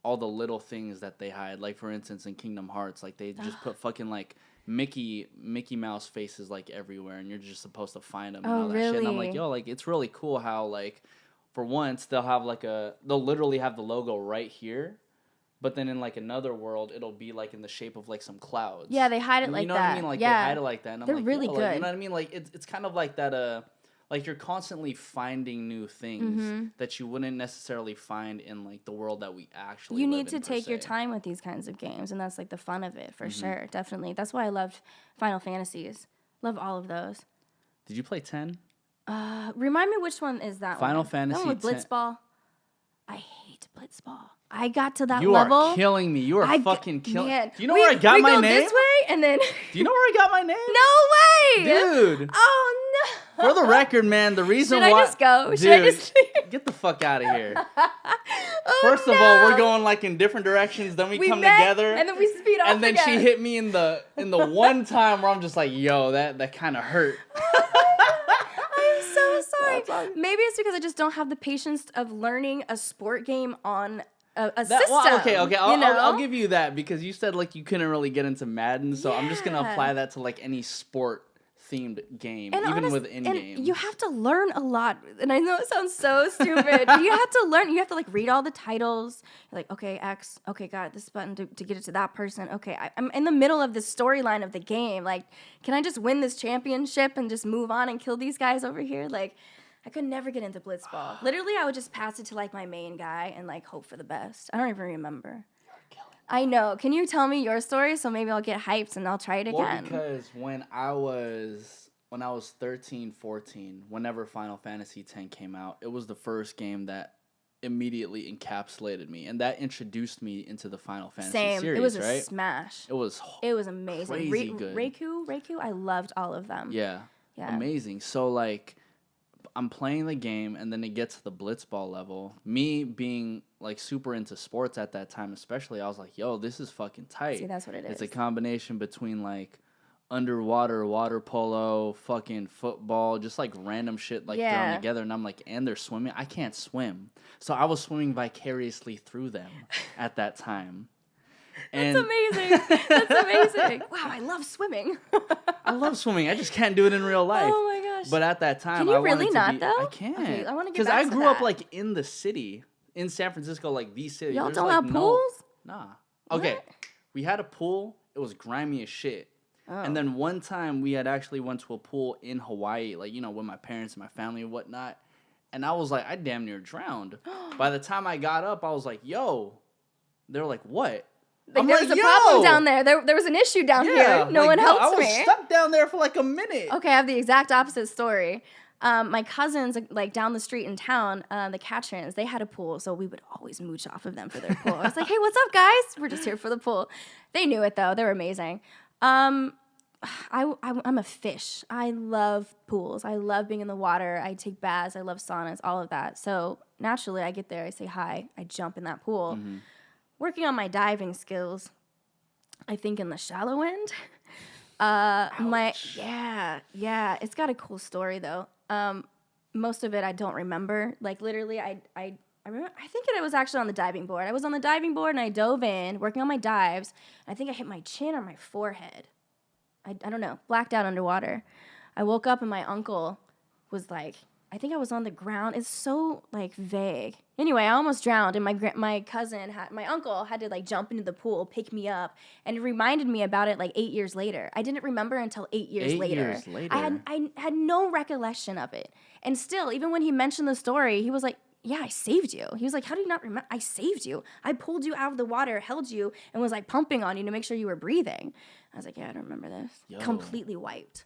all the little things that they hide. Like, for instance, in Kingdom Hearts, like, they just put fucking, like, Mickey Mouse faces, like, everywhere, and you're just supposed to find them and all that shit. And I'm like, yo, like, it's really cool how, like, for once, they'll literally have the logo right here, but then in, like, another world, it'll be, like, in the shape of, like, some clouds. Yeah, they hide it like that. You know what I mean? Like, they hide it like that. And I'm They're like, really yo, good. Like, you know what I mean? Like, it's kind of like that, like, you're constantly finding new things that you wouldn't necessarily find in, like, the world that we actually You live need to in, take your time with these kinds of games, and that's, like, the fun of it, for sure. Definitely. That's why I loved Final Fantasies. Love all of those. Did you play 10? Remind me which one is that Final one? Fantasy that one with 10. Blitzball. I hate Blitzball. I got to that You level. are killing me. You are fucking killing me. Do you know we, where I got we my go name? this way, and then... Do you know where I got my name? No way! Dude. Oh, no. For the record, man, the reason Should why... I just go? Dude, Should I just leave? get the fuck out of here. Oh, First of all, we're going, like, in different directions. Then we come met, together. and then we speed off And then again. she hit me in the one time where I'm just like, yo, that kind of hurt. I'm so sorry. Maybe it's because I just don't have the patience of learning a sport game on a system. Well, okay. I'll know? give you that because you said, like, you couldn't really get into Madden. So I'm just going to apply that to, like, any sport themed game, and even honest, with in-game. And you have to learn a lot. And I know it sounds so stupid. But you have to learn. You have to, like, read all the titles. You're like, okay, X. Okay, got it. This button to get it to that person. Okay, I'm in the middle of the storyline of the game. Like, can I just win this championship and just move on and kill these guys over here? Like, I could never get into Blitzball. Literally, I would just pass it to, like, my main guy and, like, hope for the best. I don't even remember. I know. Can you tell me your story so maybe I'll get hyped and I'll try it again? Well, because when I was 13, 14, whenever Final Fantasy X came out, it was the first game that immediately encapsulated me, and that introduced me into the Final Fantasy series. It was right? a smash. It was amazing. Crazy good. Reiku, I loved all of them. Yeah, amazing. So, like, I'm playing the game, and then it gets to the Blitzball level. Me being, like, super into sports at that time, especially, I was like, yo, this is fucking tight. See, that's what it is. It's a combination between, like, underwater water polo, fucking football, just, like, random shit, like, thrown together. And I'm like, and they're swimming. I can't swim. So I was swimming vicariously through them at that time. And That's amazing. That's amazing. Wow, I love swimming. I love swimming. I just can't do it in real life. Oh my gosh. But at that time, Can you I really wanted not, to be, though? I can't. Okay, I wanna get because back I to grew up, that. like, in the city, in San Francisco, like, the city. Y'all There's, don't like, have pools? Nah. Okay, we had a pool. It was grimy as shit. Oh. And then one time we had actually went to a pool in Hawaii, like, you know, with my parents and my family and whatnot. And I was like, I damn near drowned. By the time I got up, I was like, yo. They were like, what? Like, there was a problem down there. There was an issue down here. No one helped I was me. stuck down there for like a minute. Okay, I have the exact opposite story. My cousins, like, down the street in town, the Catrins, they had a pool, so we would always mooch off of them for their pool. I was like, hey, what's up, guys? We're just here for the pool. They knew it, though. They were amazing. I'm a fish. I love pools. I love being in the water. I take baths. I love saunas, all of that. So naturally, I get there. I say hi. I jump in that pool. Mm-hmm. Working on my diving skills, I think in the shallow end. It's got a cool story though. Most of it I don't remember. Like, literally, I remember. I think it was actually on the diving board. I was on the diving board and I dove in, working on my dives. I think I hit my chin or my forehead. I don't know. Blacked out underwater. I woke up and my uncle was like, I think I was on the ground. It's so like vague. Anyway, I almost drowned, and my uncle had to like jump into the pool, pick me up, and it reminded me about it like 8 years later. I didn't remember until 8 years later. 8 years later. I had no recollection of it, and still, even when he mentioned the story, he was like, "Yeah, I saved you." He was like, "How do you not remember? I saved you. I pulled you out of the water, held you, and was like pumping on you to make sure you were breathing." I was like, "Yeah, I don't remember this." Yo. Completely wiped.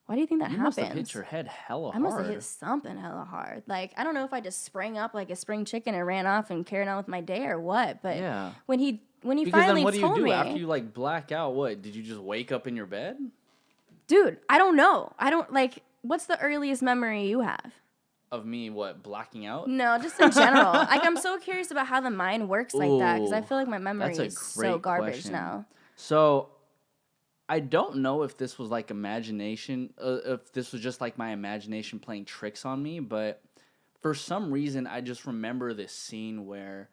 Why do you think that You happens? must have hit your head hella hard. I must have hit something hella hard. Like, I don't know if I just sprang up like a spring chicken and ran off and carried on with my day or what. But when he because finally then what do told you do me, after you like black out? What did you just wake up in your bed? Dude, I don't know. I don't like. What's the earliest memory you have? Of me, what, blacking out? No, just in general. Like, I'm so curious about how the mind works like that because I Ooh, feel like my memory that's a is so great garbage question. now. So, I don't know if this was like imagination, if this was just like my imagination playing tricks on me, but for some reason, I just remember this scene where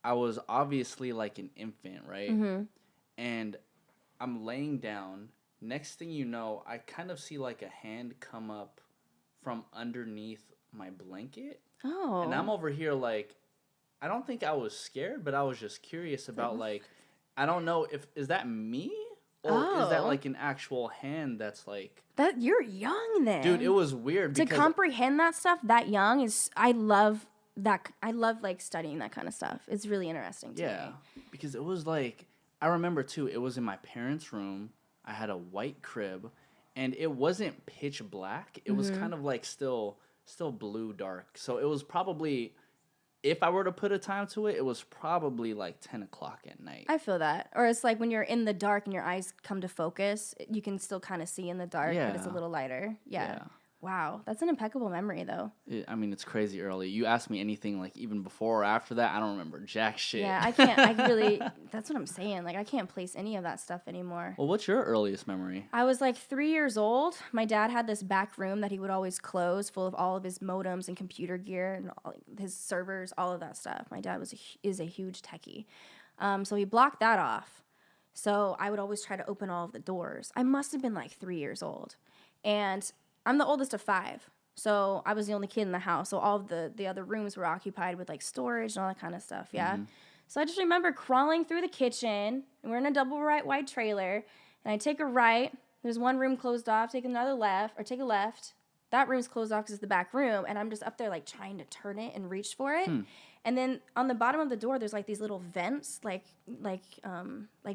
I was obviously like an infant, right? Mm-hmm. And I'm laying down. Next thing you know, I kind of see like a hand come up from underneath my blanket. Oh. And I'm over here like, I don't think I was scared, but I was just curious about like, I don't know is that me? Or is that like an actual hand that's like... That you're young then. Dude, it was weird because... To comprehend that stuff that young is... I love like studying that kind of stuff. It's really interesting to me. Yeah, because it was like... I remember too, it was in my parents' room. I had a white crib. And it wasn't pitch black. It was kind of like still blue dark. So it was probably... If I were to put a time to it, it was probably like 10 o'clock at night. I feel that. Or it's like when you're in the dark and your eyes come to focus, you can still kind of see in the dark, but it's a little lighter. Yeah. Wow. That's an impeccable memory, though. I mean, it's crazy early. You ask me anything like even before or after that, I don't remember jack shit. Yeah, I can't. I really... That's what I'm saying. Like, I can't place any of that stuff anymore. Well, what's your earliest memory? I was like 3 years old. My dad had this back room that he would always close, full of all of his modems and computer gear and all, his servers, all of that stuff. My dad is a huge techie. So he blocked that off. So I would always try to open all of the doors. I must have been like 3 years old. And I'm the oldest of 5. So I was the only kid in the house. So all of the other rooms were occupied with like storage and all that kind of stuff. Yeah. So I just remember crawling through the kitchen, and we're in a double wide trailer, and I take a right. There's one room closed off. Take another left, or take a left. That room's closed off because it's the back room, and I'm just up there like trying to turn it and reach for it. And then on the bottom of the door, there's like these little vents, like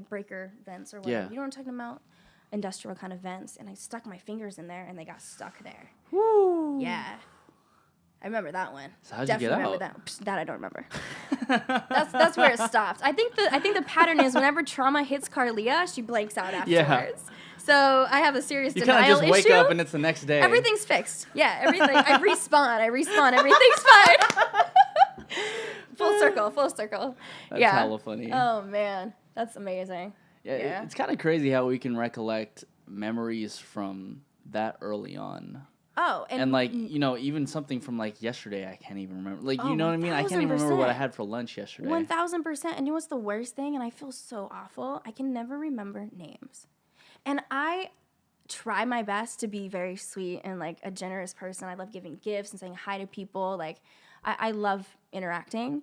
breaker vents or whatever. Yeah. You know what I'm talking about? Industrial kind of vents. And I stuck my fingers in there, and they got stuck there. Woo! Yeah. I remember that one. So how'd you get out? Remember that. That I don't remember. That's where it stopped. I think the pattern is whenever trauma hits Karlea, she blanks out afterwards. Yeah. So I have a serious you denial issue. You kind of just wake up and it's the next day. Everything's fixed. Yeah, everything. I respawn. Everything's fine. Full circle. That's hella funny. Oh man, that's amazing. Yeah. It's kind of crazy how we can recollect memories from that early on. Oh, and like, you know, even something from like yesterday, I can't even remember. Like, you know what I mean? I can't even remember what I had for lunch yesterday. 1000%. And you know what's the worst thing? And I feel so awful. I can never remember names. And I try my best to be very sweet and like a generous person. I love giving gifts and saying hi to people. Like, I love interacting.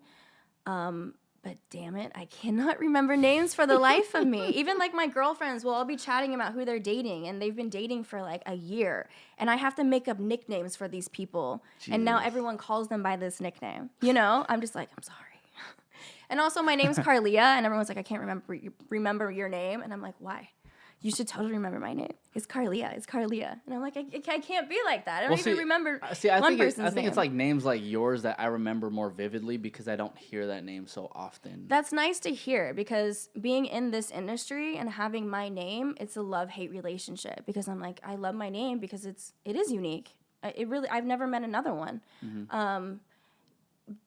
But damn it, I cannot remember names for the life of me. Even like my girlfriends will all be chatting about who they're dating, and they've been dating for like a year. And I have to make up nicknames for these people. Jeez. And now everyone calls them by this nickname. You know, I'm just like, I'm sorry. And also my name's Karlea, and everyone's like, I can't remember your name. And I'm like, why? You should totally remember my name. It's Karlea. And I'm like, I can't be like that. I don't even remember one person's name. I think it's like names like yours that I remember more vividly because I don't hear that name so often. That's nice to hear because being in this industry and having my name, it's a love-hate relationship because I'm like, I love my name because it is unique. I've never met another one. Mm-hmm.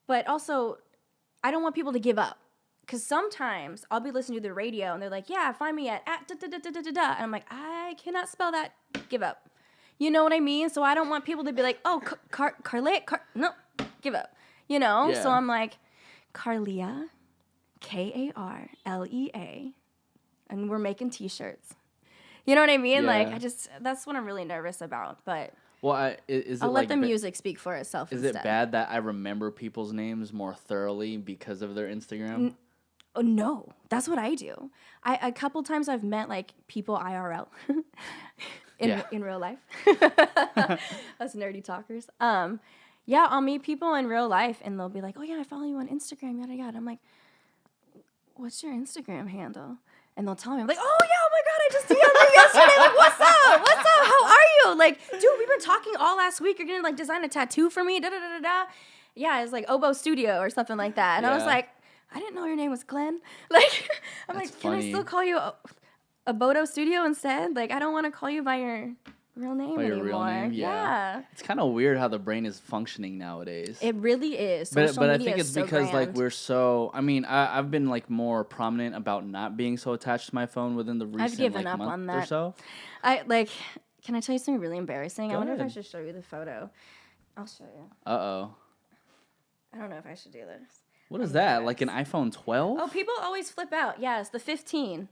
But also, I don't want people to give up. Because sometimes I'll be listening to the radio and they're like, yeah, find me at da-da-da-da-da-da. And I'm like, I cannot spell that. Give up. You know what I mean? So I don't want people to be like, oh, Karlea. No, give up. You know? Yeah. So I'm like, Karlea, Karlea. And we're making T-shirts. You know what I mean? Yeah. Like, that's what I'm really nervous about. But Well, is it I'll like let the music speak for itself is instead. it bad that I remember people's names more thoroughly because of their Instagram? Oh, no, that's what I do. A couple times I've met like people IRL in real life. Us nerdy talkers. Yeah, I'll meet people in real life and they'll be like, "Oh yeah, I follow you on Instagram, yada yada." I'm like, "What's your Instagram handle?" And they'll tell me, I'm like, "Oh yeah, oh my god, I just DM'd you yesterday. Like, what's up? What's up? How are you? Like, dude, we've been talking all last week. You're gonna like design a tattoo for me? Da da da da da." Yeah, it's like Oboe Studio or something like that. And I was like, I didn't know your name was Glenn. Like, I'm That's like, can I funny. still call you a Bodo Studio instead? Like, I don't want to call you by your real name By your anymore. real name, yeah. It's kind of weird how the brain is functioning nowadays. It really is. But Social I media think is it's so because like grand. we're so. I mean, I've been like more prominent about not being so attached to my phone within the recent given like up month on or that. so. Can I tell you something really embarrassing? I wonder if I ahead. should show you the photo. I'll show you. Uh-oh. I don't know if I should do this. What is that? Like an iPhone 12? Oh, people always flip out. Yeah, it's the 15.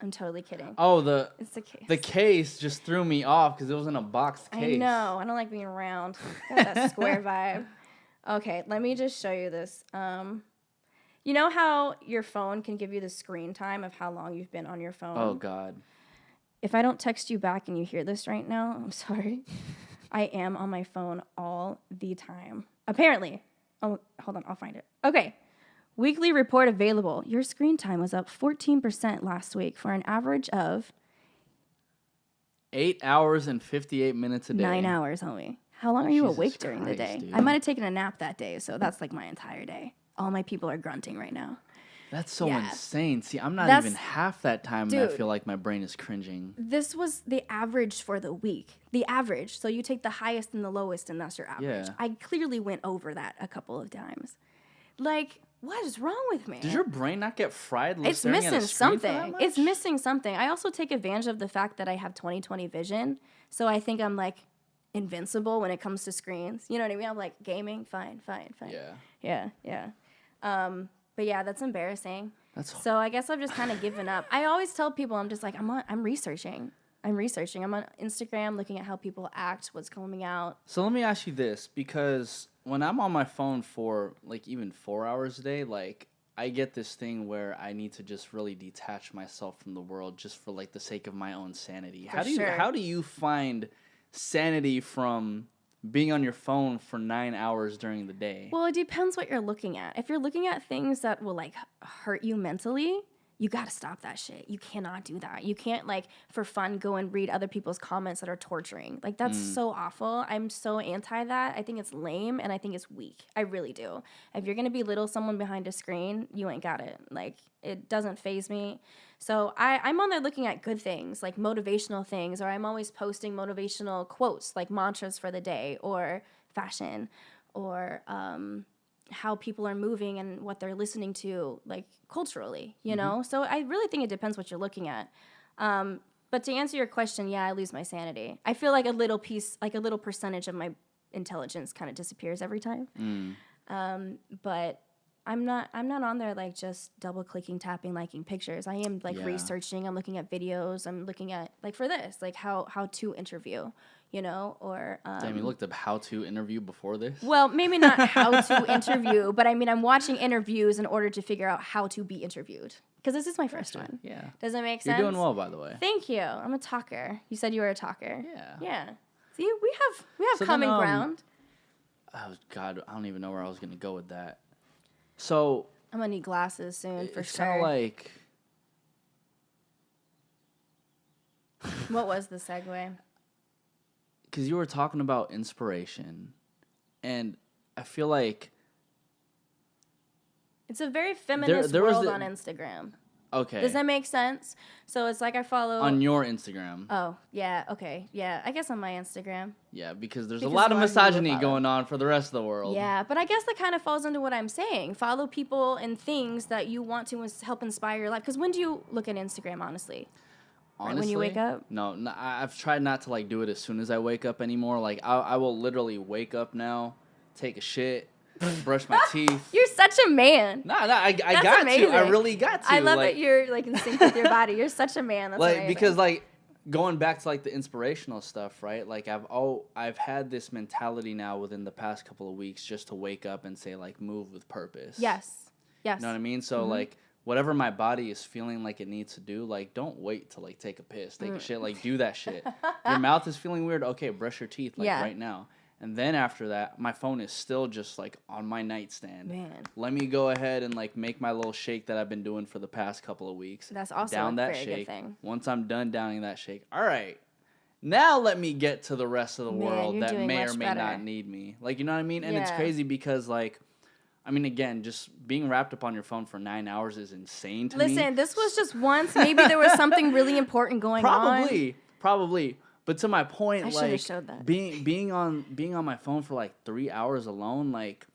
I'm totally kidding. Oh, It's the case. the case just threw me off because it was in a boxed case. I know. I don't like being round. Got that square vibe. Okay, let me just show you this. You know how your phone can give you the screen time of how long you've been on your phone? Oh, God. If I don't text you back and you hear this right now, I'm sorry. I am on my phone all the time. Apparently. Oh, hold on. I'll find it. Okay. Weekly report available. Your screen time was up 14% last week for an average of 8 hours and 58 minutes a day. 9 hours, homie. How long are you Jesus awake during the Christ, day? dude. I might have taken a nap that day, so that's like my entire day. All my people are grunting right now. That's so Yeah. insane. See, I'm not That's- even half that time and I Dude. feel like my brain is cringing. This was the average for the week. The average. So you take the highest and the lowest, and that's your average. Yeah. I clearly went over that a couple of times. Like, what is wrong with me? Does your brain not get fried It's staring at a missing screen for that something. much? It's missing something. I also take advantage of the fact that I have 20/20 vision. So I think I'm like invincible when it comes to screens. You know what I mean? I'm like gaming, fine. Yeah. But yeah, that's embarrassing. So I guess I've just kind of given up. I always tell people I'm just like I'm researching. I'm on Instagram looking at how people act, what's coming out. So let me ask you this, because when I'm on my phone for like even 4 hours a day, like I get this thing where I need to just really detach myself from the world just for like the sake of my own sanity. For sure. How do you find sanity from being on your phone for 9 hours during the day? Well, it depends what you're looking at. If you're looking at things that will like hurt you mentally, you got to stop that shit. You cannot do that. You can't like for fun go and read other people's comments that are torturing. Like that's so awful. I'm so anti that. I think it's lame and I think it's weak. I really do. If you're going to belittle someone behind a screen, you ain't got it. Like it doesn't faze me. So I'm on there looking at good things, like motivational things, or I'm always posting motivational quotes, like mantras for the day, or fashion, or how people are moving and what they're listening to, like culturally, you know? So I really think it depends what you're looking at. But to answer your question, yeah, I lose my sanity. I feel like a little piece, like a little percentage of my intelligence kind of disappears every time. But I'm not on there like just double clicking, tapping, liking pictures. I am like researching. I'm looking at videos. I'm looking at like for this, like how to interview, you know, or Damn, you looked up how to interview before this? well, maybe not how to interview, but I mean, I'm watching interviews in order to figure out how to be interviewed. Because this is my first one. Yeah. Does that make sense? You're doing well, by the way. Thank you. I'm a talker. You said you were a talker. Yeah. Yeah. See, we have So common then, ground. Oh, God, I don't even know where I was going to go with that. So I'm going to need glasses soon for it's kind sure. of like, What was the segue? because you were talking about inspiration, and I feel like, It's a very feminist there was world the- on Instagram. okay, Does that make sense? So it's like I follow... on your Instagram. Oh, yeah, okay. Yeah, I guess on my Instagram. Yeah, because there's Because a lot a of lot of people misogyny follow. going on for the rest of the world. Yeah, but I guess that kind of falls into what I'm saying. Follow people and things that you want to help inspire your life. Because when do you look at Instagram, honestly? Honestly, when you wake up? No, I've tried not to like do it as soon as I wake up anymore. Like I will literally wake up now, take a shit, brush my teeth. You're such a man. Nah, I That's got amazing. to. I really got to. I love like, that you're like in sync with your body. You're such a man. That's like amazing. because like going back to like the inspirational stuff, right? Like I've had this mentality now within the past couple of weeks just to wake up and say like move with purpose. Yes. You know what I mean? So like whatever my body is feeling like it needs to do, like don't wait to like take a piss, take a shit, like do that shit. Your mouth is feeling weird, okay, brush your teeth like right now. And then after that, my phone is still just like on my nightstand. Man. Let me go ahead and like make my little shake that I've been doing for the past couple of weeks. That's also down a that very shake. good thing. Once I'm done downing that shake, all right, now let me get to the rest of the world that may or may not need me. Like, you know what I mean? And it's crazy because like, I mean, again, just being wrapped up on your phone for 9 hours is insane to me. Listen, this was just once. Maybe there was something really important going on. Probably. But to my point, I like showed that. being on my phone for like 3 hours alone, like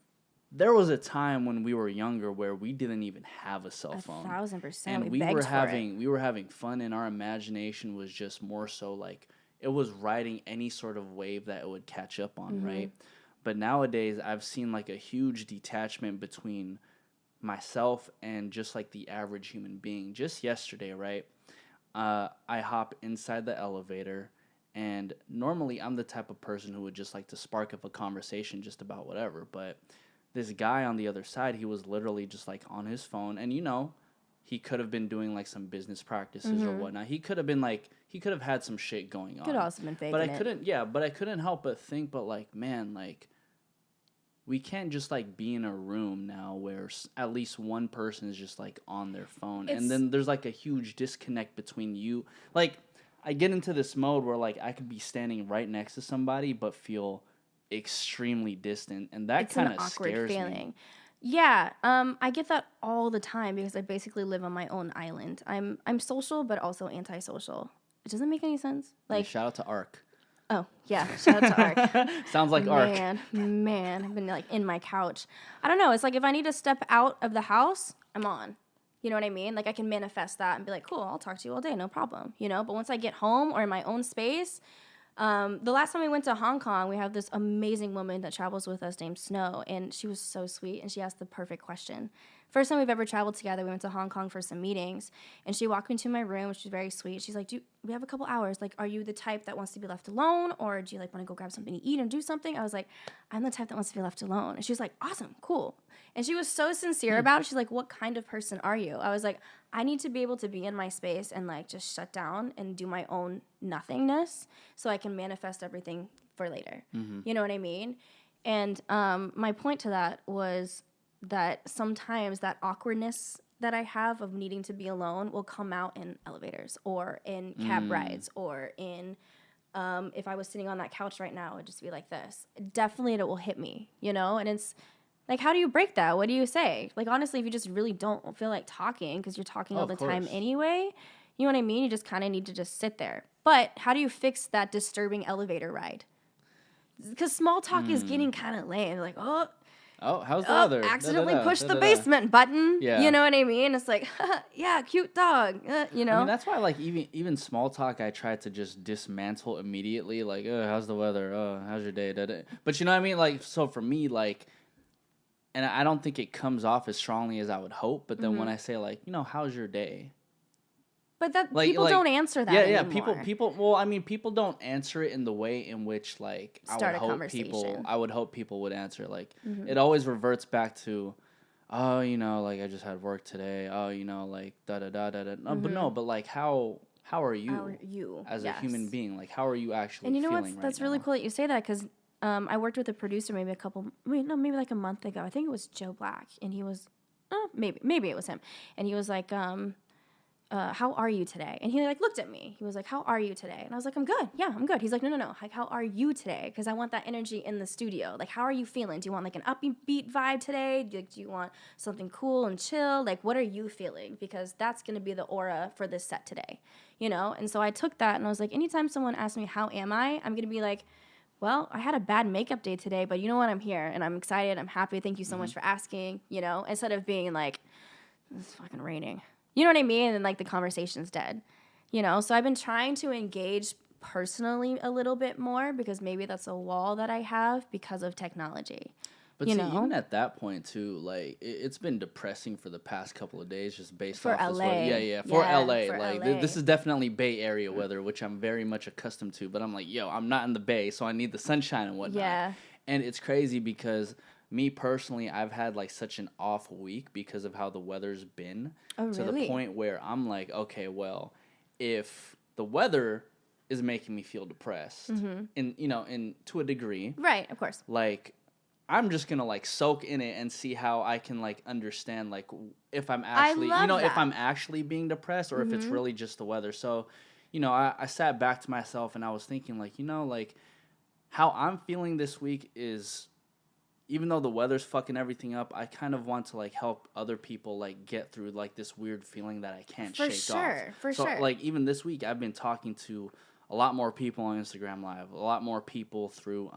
there was a time when we were younger where we didn't even have a cell phone. 1,000%. And we were having fun, and our imagination was just more so like it was riding any sort of wave that it would catch up on, right? But nowadays, I've seen like a huge detachment between myself and just like the average human being. Just yesterday, right? I hop inside the elevator, and normally I'm the type of person who would just like to spark up a conversation just about whatever. But this guy on the other side, he was literally just like on his phone, and you know, he could have been doing like some business practices or whatnot. He could have had some shit going on. Could also been faking but I couldn't help but think, but like, man, like, we can't just like be in a room now where at least one person is just like on their phone, and then there's like a huge disconnect between you. Like, I get into this mode where like I could be standing right next to somebody but feel extremely distant, and that kind of scares me. Yeah, I get that all the time because I basically live on my own island. I'm social but also antisocial. It doesn't make any sense. Like, shout out to Ark. Oh, yeah. Shout out to Ark. Sounds like Ark. Man. I've been like in my couch. I don't know. It's like if I need to step out of the house, I'm on. You know what I mean? Like I can manifest that and be like, cool, I'll talk to you all day. No problem. You know, but once I get home or in my own space, the last time we went to Hong Kong, we have this amazing woman that travels with us named Snow, and she was so sweet, and she asked the perfect question. First time we've ever traveled together, we went to Hong Kong for some meetings, and she walked me to my room. She's very sweet. She's like, we have a couple hours. Like, are you the type that wants to be left alone, or do you like want to go grab something to eat and do something? I was like, I'm the type that wants to be left alone. And she was like, awesome, cool. And she was so sincere about it. She's like, what kind of person are you? I was like, I need to be able to be in my space and like just shut down and do my own nothingness so I can manifest everything for later. You know what I mean? And my point to that was that sometimes that awkwardness that I have of needing to be alone will come out in elevators or in cab rides or in if I was sitting on that couch right now, it would just be like this. Definitely it will hit me, you know? And it's like, how do you break that? What do you say? Like, honestly, if you just really don't feel like talking because you're talking all the time anyway, you know what I mean? You just kind of need to just sit there. But how do you fix that disturbing elevator ride? Because small talk is getting kind of lame. Like, how's the weather? Accidentally pushed the basement button. Yeah. You know what I mean? It's like, yeah, cute dog. You know? I mean, that's why, like, even small talk, I try to just dismantle immediately. Like, how's the weather? How's your day? But you know what I mean? Like, so for me, like, and I don't think it comes off as strongly as I would hope. But then when I say, like, you know, how's your day? But that people don't answer that anymore. People. Well, I mean, people don't answer it in the way in which, like, I would hope people would answer. Like, it always reverts back to, oh, you know, like I just had work today. Oh, you know, like da da da da da. No, but no, but like how are you? As a human being? Like, how are you actually? And you know feeling what? That's really cool that you say that because I worked with a producer maybe like a month ago. I think it was Joe Black, and he was, maybe it was him, and he was like, how are you today? And he like looked at me. He was like, how are you today? And I was like, I'm good. Yeah, I'm good. He's like, no. Like, how are you today? Because I want that energy in the studio. Like, how are you feeling? Do you want like an upbeat vibe today? Do you want something cool and chill? Like, what are you feeling? Because that's going to be the aura for this set today, you know? And so I took that and I was like, anytime someone asks me, how am I going to be like, well, I had a bad makeup day today, but you know what? I'm here and I'm excited. I'm happy. Thank you so much for asking, you know, instead of being like, it's fucking raining. You know what I mean? And like the conversation's dead, you know? So I've been trying to engage personally a little bit more because maybe that's a wall that I have because of technology. But you see, know? even at that point too, like it's been depressing for the past couple of days, just based For off this LA. weather. Yeah, for LA. For Like LA. this is definitely Bay Area weather, which I'm very much accustomed to. But I'm like, yo, I'm not in the Bay, so I need the sunshine and whatnot. Yeah. And it's crazy because me personally, I've had like such an off week because of how the weather's been. Oh, to really? the point where I'm like, okay, well, if the weather is making me feel depressed, and to a degree, Right, of course. like I'm just gonna like soak in it and see how I can like understand like if I'm actually love if that. I'm actually being depressed or if it's really just the weather. So, I sat back to myself and I was thinking like, like how I'm feeling this week is, even though the weather's fucking everything up, I kind of want to like help other people like get through like this weird feeling that I can't shake off. For So sure. like even this week I've been talking to a lot more people on Instagram Live, a lot more people through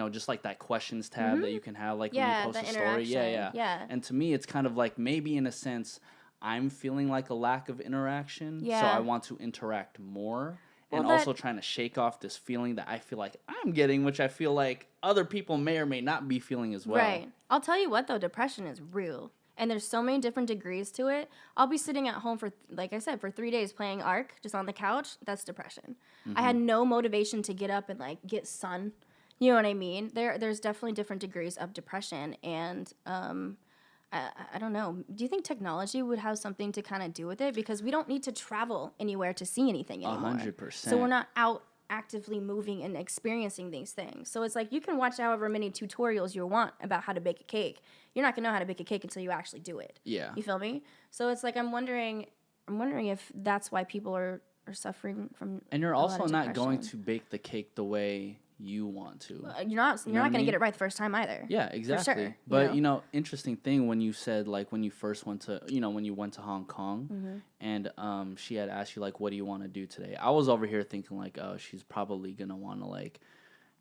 just like that questions tab that you can have like when you post a story. Yeah. And to me it's kind of like maybe in a sense I'm feeling like a lack of interaction. Yeah. So I want to interact more. Well, And also trying to shake off this feeling that I feel like I'm getting, which I feel like other people may or may not be feeling as well. Right. I'll tell you what, though, depression is real. And there's so many different degrees to it. I'll be sitting at home for, like I said, for 3 days playing Ark, just on the couch. That's depression. I had no motivation to get up and, like, get sun. You know what I mean? There's definitely different degrees of depression. And I don't know. Do you think technology would have something to kind of do with it? Because we don't need to travel anywhere to see anything anymore. 100%. So we're not out actively moving and experiencing these things. So it's like you can watch however many tutorials you want about how to bake a cake. You're not going to know how to bake a cake until you actually do it. Yeah. You feel me? So it's like I'm wondering if that's why people are suffering from. And you're a lot also of not going depression. to bake the cake the way you want to. You're not going to get it right the first time either. Yeah, exactly. For sure, But interesting thing when you said like when you first went to when you went to Hong Kong and she had asked you like what do you want to do today? I was over here thinking like, oh, she's probably gonna want to like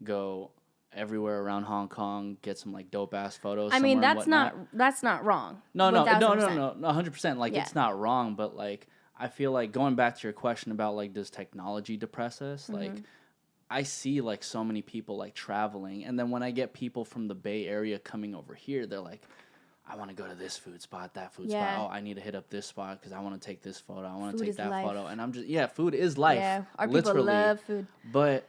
go everywhere around Hong Kong, get some like dope ass photos. I mean, that's not wrong. No, 1000%. 100%. Like Yeah. it's not wrong, but like I feel like going back to your question about like does technology depress us? Like I see like so many people like traveling, and then when I get people from the Bay Area coming over here, they're like, I want to go to this food spot, that food spot. Oh, I need to hit up this spot because I want to take this photo. I want to Food take is that life. photo. And I'm just, food is life. Yeah, our literally. people love food. But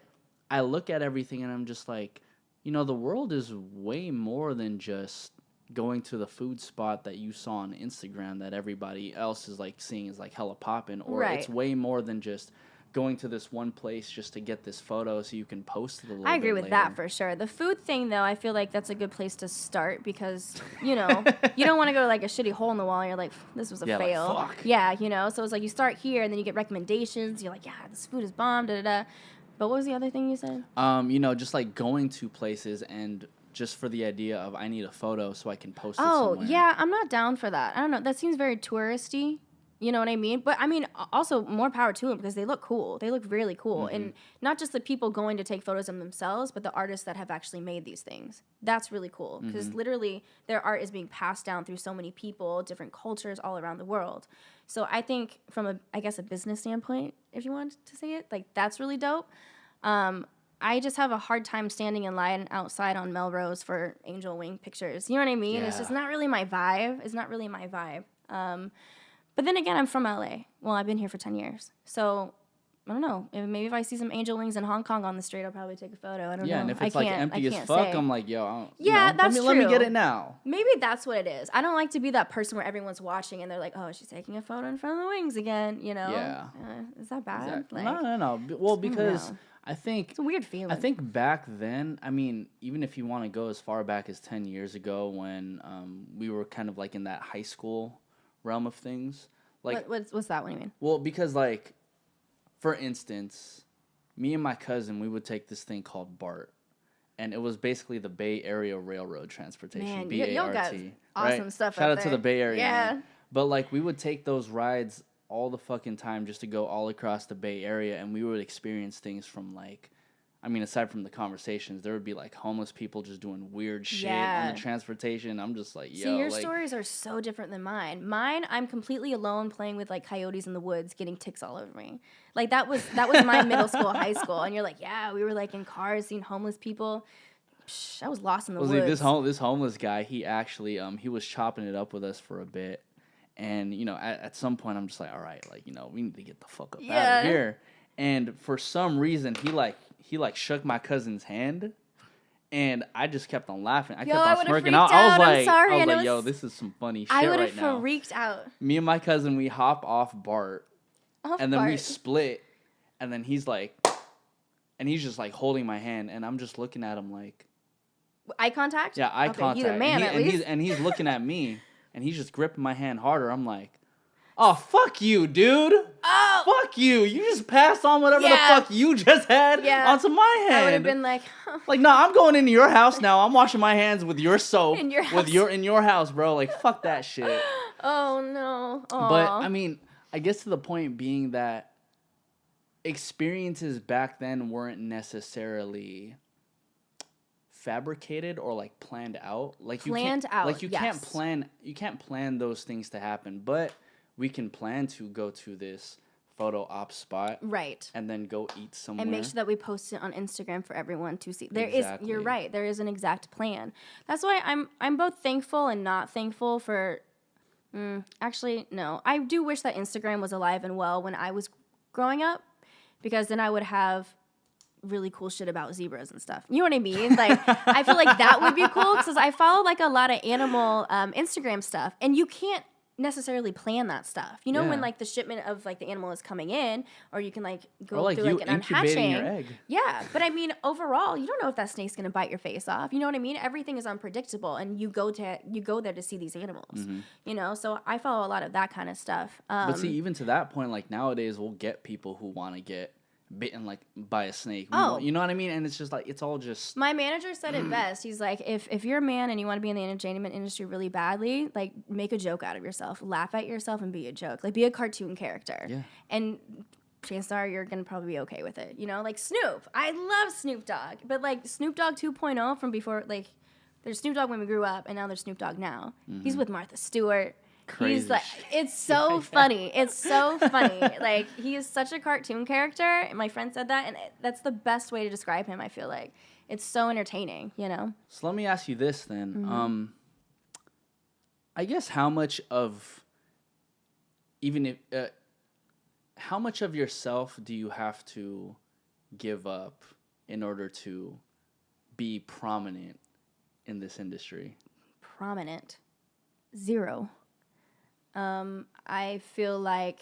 I look at everything and I'm just like, the world is way more than just going to the food spot that you saw on Instagram that everybody else is like seeing is like hella popping, or it's way more than just going to this one place just to get this photo so you can post it a little bit I agree with later. that for sure. The food thing, though, I feel like that's a good place to start because, you don't want to go to like a shitty hole in the wall and you're like, this was a fail. Like, fuck. Yeah, so it's like you start here and then you get recommendations. You're like, yeah, this food is bomb, da-da-da. But what was the other thing you said? Just like going to places and just for the idea of I need a photo so I can post it somewhere. Oh, yeah, I'm not down for that. I don't know. That seems very touristy. You know what I mean? But I mean, also more power to them because they look cool. They look really cool. And not just the people going to take photos of themselves, but the artists that have actually made these things. That's really cool because literally their art is being passed down through so many people, different cultures all around the world. So I think from a business standpoint, if you want to say it, like that's really dope. I just have a hard time standing in line outside on Melrose for angel wing pictures. You know what I mean? Yeah. It's just not really my vibe. It's not really my vibe. But then again, I'm from LA. Well, I've been here for 10 years. So, I don't know. Maybe if I see some angel wings in Hong Kong on the street, I'll probably take a photo. I don't know. Yeah, and if it's like empty as fuck, I'm like, yo, that's let me true. get it now. Maybe that's what it is. I don't like to be that person where everyone's watching and they're like, oh, she's taking a photo in front of the wings again, Yeah. Is that bad? Exactly. Like, No. Well, because I think... It's a weird feeling. I think back then, I mean, even if you want to go as far back as 10 years ago when we were kind of like in that high school realm of things... Like, what's that? What do you mean? Well, because, like, for instance, me and my cousin, we would take this thing called BART. And it was basically the Bay Area Railroad Transportation, Man, BART. y'all got awesome right? stuff Shout up out to there. the Bay Area. Yeah. Man. But, like, we would take those rides all the fucking time just to go all across the Bay Area. And we would experience things from, like... I mean, aside from the conversations, there would be, like, homeless people just doing weird shit on the transportation. I'm just like, yo. See, your stories are so different than mine. Mine, I'm completely alone playing with, like, coyotes in the woods, getting ticks all over me. Like, that was my middle school, high school. And you're like, yeah, we were, like, in cars, seeing homeless people. I was lost in the woods. Like this homeless guy, he actually he was chopping it up with us for a bit, and at some point I'm just like, all right, like we need to get the fuck up out of here. And for some reason he shook my cousin's hand, and I just kept on laughing. I kept on smirking. I was like, sorry. Yo, this is some funny shit right now. I would have freaked out. Me and my cousin, we hop off Bart, and then we split, and then he's just like holding my hand, and I'm just looking at him like eye contact. Yeah, eye contact. He's a man, at least. He's looking at me, and he's just gripping my hand harder. I'm like, oh, fuck you, dude. Oh, fuck you. You just passed on whatever the fuck you just had onto my hand. I would have been like, like, no, I'm going into your house now. I'm washing my hands with your soap in your house. in your house, bro. Like, fuck that shit. Oh no. Aww. But I mean, I guess to the point being that experiences back then weren't necessarily fabricated or like planned out. Like you can't plan those things to happen, but we can plan to go to this photo op spot, right, and then go eat somewhere and make sure that we post it on Instagram for everyone to see. You're right, there is an exact plan. That's why I'm both thankful and not thankful for actually no, I do wish that Instagram was alive and well when I was growing up, because then I would have really cool shit about zebras and stuff. You know what I mean? Like, I feel like that would be cool, because I follow like a lot of animal Instagram stuff, and you can't necessarily plan that stuff. When like the shipment of like the animal is coming in, or you can like go through like an unhatching. Your egg. Yeah, but I mean overall, you don't know if that snake's gonna bite your face off. You know what I mean? Everything is unpredictable, and you go there to see these animals. Mm-hmm. So I follow a lot of that kind of stuff. But see, even to that point, like nowadays we'll get people who want to get bitten like by a snake. You know what I mean? And it's just like, it's all just... My manager said it best. He's like, if you're a man and you want to be in the entertainment industry really badly, like make a joke out of yourself, laugh at yourself and be a joke, like be a cartoon character. Yeah. And chances are you're gonna probably be okay with it. Like Snoop. I love Snoop Dogg, but like Snoop Dogg 2.0 from before, like there's Snoop Dogg when we grew up, and now there's Snoop Dogg now. Mm-hmm. He's with Martha Stewart. Crazy. He's like, it's so funny. It's so funny. Like, he is such a cartoon character. And my friend said that, and that's the best way to describe him, I feel like. It's so entertaining, So let me ask you this then. Mm-hmm. I guess how much of how much of yourself do you have to give up in order to be prominent in this industry? Prominent? 0. I feel like,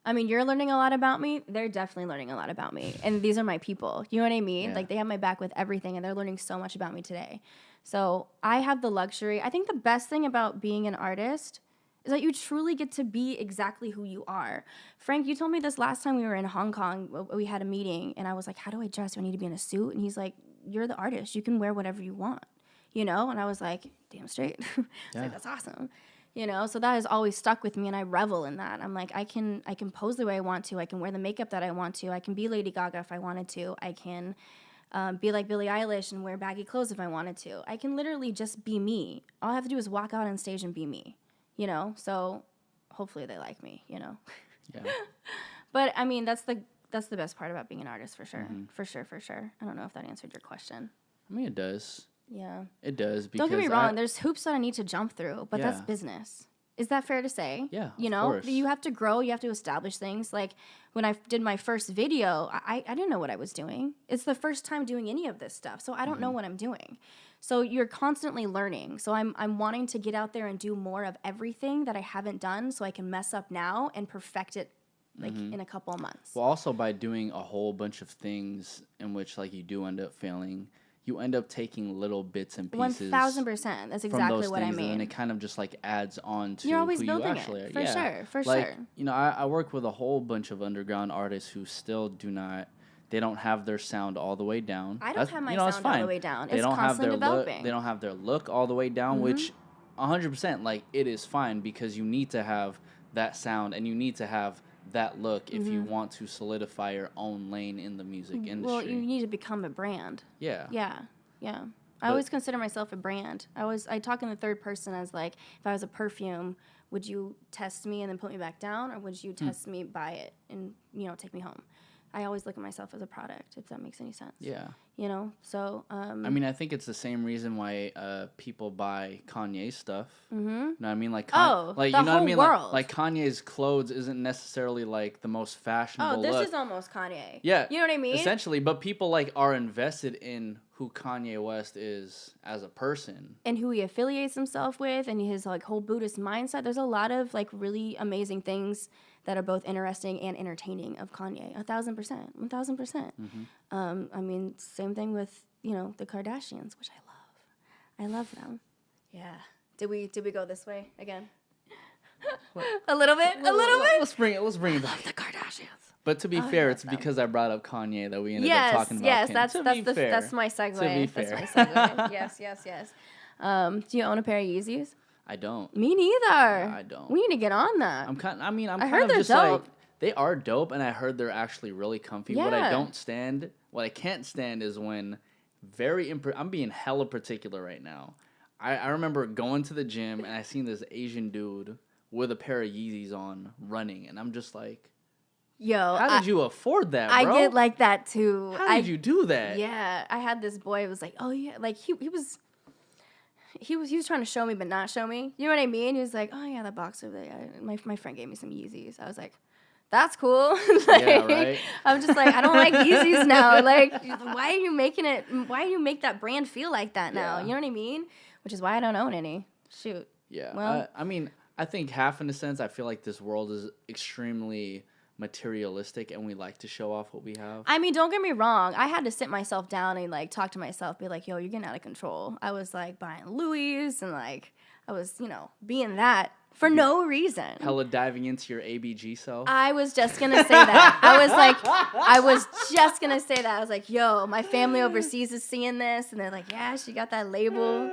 you're learning a lot about me. They're definitely learning a lot about me. And these are my people. You know what I mean? Yeah. Like, they have my back with everything, and they're learning so much about me today. So I have the luxury. I think the best thing about being an artist is that you truly get to be exactly who you are. Frank, you told me this last time we were in Hong Kong. We had a meeting, and I was like, how do I dress? Do I need to be in a suit? And he's like, you're the artist. You can wear whatever you want, And I was like, damn straight. Like, that's awesome. So that has always stuck with me, and I revel in that. I'm like, I can pose the way I want to. I can wear the makeup that I want to. I can be Lady Gaga if I wanted to. I can be like Billie Eilish and wear baggy clothes if I wanted to. I can literally just be me. All I have to do is walk out on stage and be me, So hopefully they like me, Yeah. But that's the best part about being an artist, for sure. Mm-hmm. For sure. I don't know if that answered your question. It does. Yeah. It does. Because don't get me wrong, there's hoops that I need to jump through, but that's business. Is that fair to say? Yeah, of course. You have to grow, you have to establish things. Like, when I did my first video, I didn't know what I was doing. It's the first time doing any of this stuff, so I don't know what I'm doing. So you're constantly learning. So I'm wanting to get out there and do more of everything that I haven't done, so I can mess up now and perfect it in a couple of months. Well, also by doing a whole bunch of things in which like you do end up failing, you end up taking little bits and pieces. 1,000%. That's exactly what I mean. And it kind of just like adds on to You're always who building you actually it. are. For sure. I work with a whole bunch of underground artists who still they don't have their sound all the way down. I don't have my sound all the way down. It's constantly developing. They don't have their look all the way down, which 100%, like, it is fine, because you need to have that sound and you need to have that look if you want to solidify your own lane in the music industry. Well, you need to become a brand. Yeah. I always consider myself a brand. I talk in the third person as like, if I was a perfume, would you test me and then put me back down, or would you test me, buy it, and take me home? I always look at myself as a product, if that makes any sense. Yeah. You know, so. I mean, I think it's the same reason why people buy Kanye stuff. Mm-hmm. You know what I mean? Like, the you know whole what I mean? world. Like Kanye's clothes isn't necessarily like the most fashionable. Oh, this look. is almost Kanye. Yeah. You know what I mean? Essentially, but people like are invested in who Kanye West is as a person. And who he affiliates himself with and his like whole Buddhist mindset. There's a lot of like really amazing things that are both interesting and entertaining of Kanye. 1,000%. 1,000%. Mm-hmm. I mean, same thing with, you know, the Kardashians, which I love. I love them. Yeah. Did we go this way again? A little bit? Let's bring it back. The Kardashians. But to be fair, it's because I brought up Kanye that we ended up talking about Kim. That's my segue. To be fair. That's my segue. yes. Do you own a pair of Yeezys? I don't. Me neither. I don't. We need to get on that. I'm kind heard of they're just dope. like they are dope, and I heard they're actually really comfy. Yeah. What I can't stand is when I'm being hella particular right now. I remember going to the gym and I seen this Asian dude with a pair of Yeezys on running, and I'm just like, yo, how did you afford that, bro? I get like that too. How did you do that? Yeah, I had this boy who was like, oh yeah, like he was trying to show me but not show me. You know what I mean? He was like, oh yeah, that box over there. My friend gave me some Yeezys. I was like, that's cool. Like, yeah, right. I'm just like, I don't like Yeezys now. Like, why are you making it? Why do you make that brand feel like that now? Yeah. You know what I mean? Which is why I don't own any. Shoot. Yeah. Well, I mean, I think half in a sense, I feel like this world is extremely materialistic and we like to show off what we have. I mean, don't get me wrong. I had to sit myself down and like talk to myself, be like, yo, you're getting out of control. I was like buying Louis and like I was, you know, being that for no reason. Hella diving into your ABG self. I was just going to say that. I was just going to say that. I was like, yo, my family overseas is seeing this. And they're like, yeah, she got that label.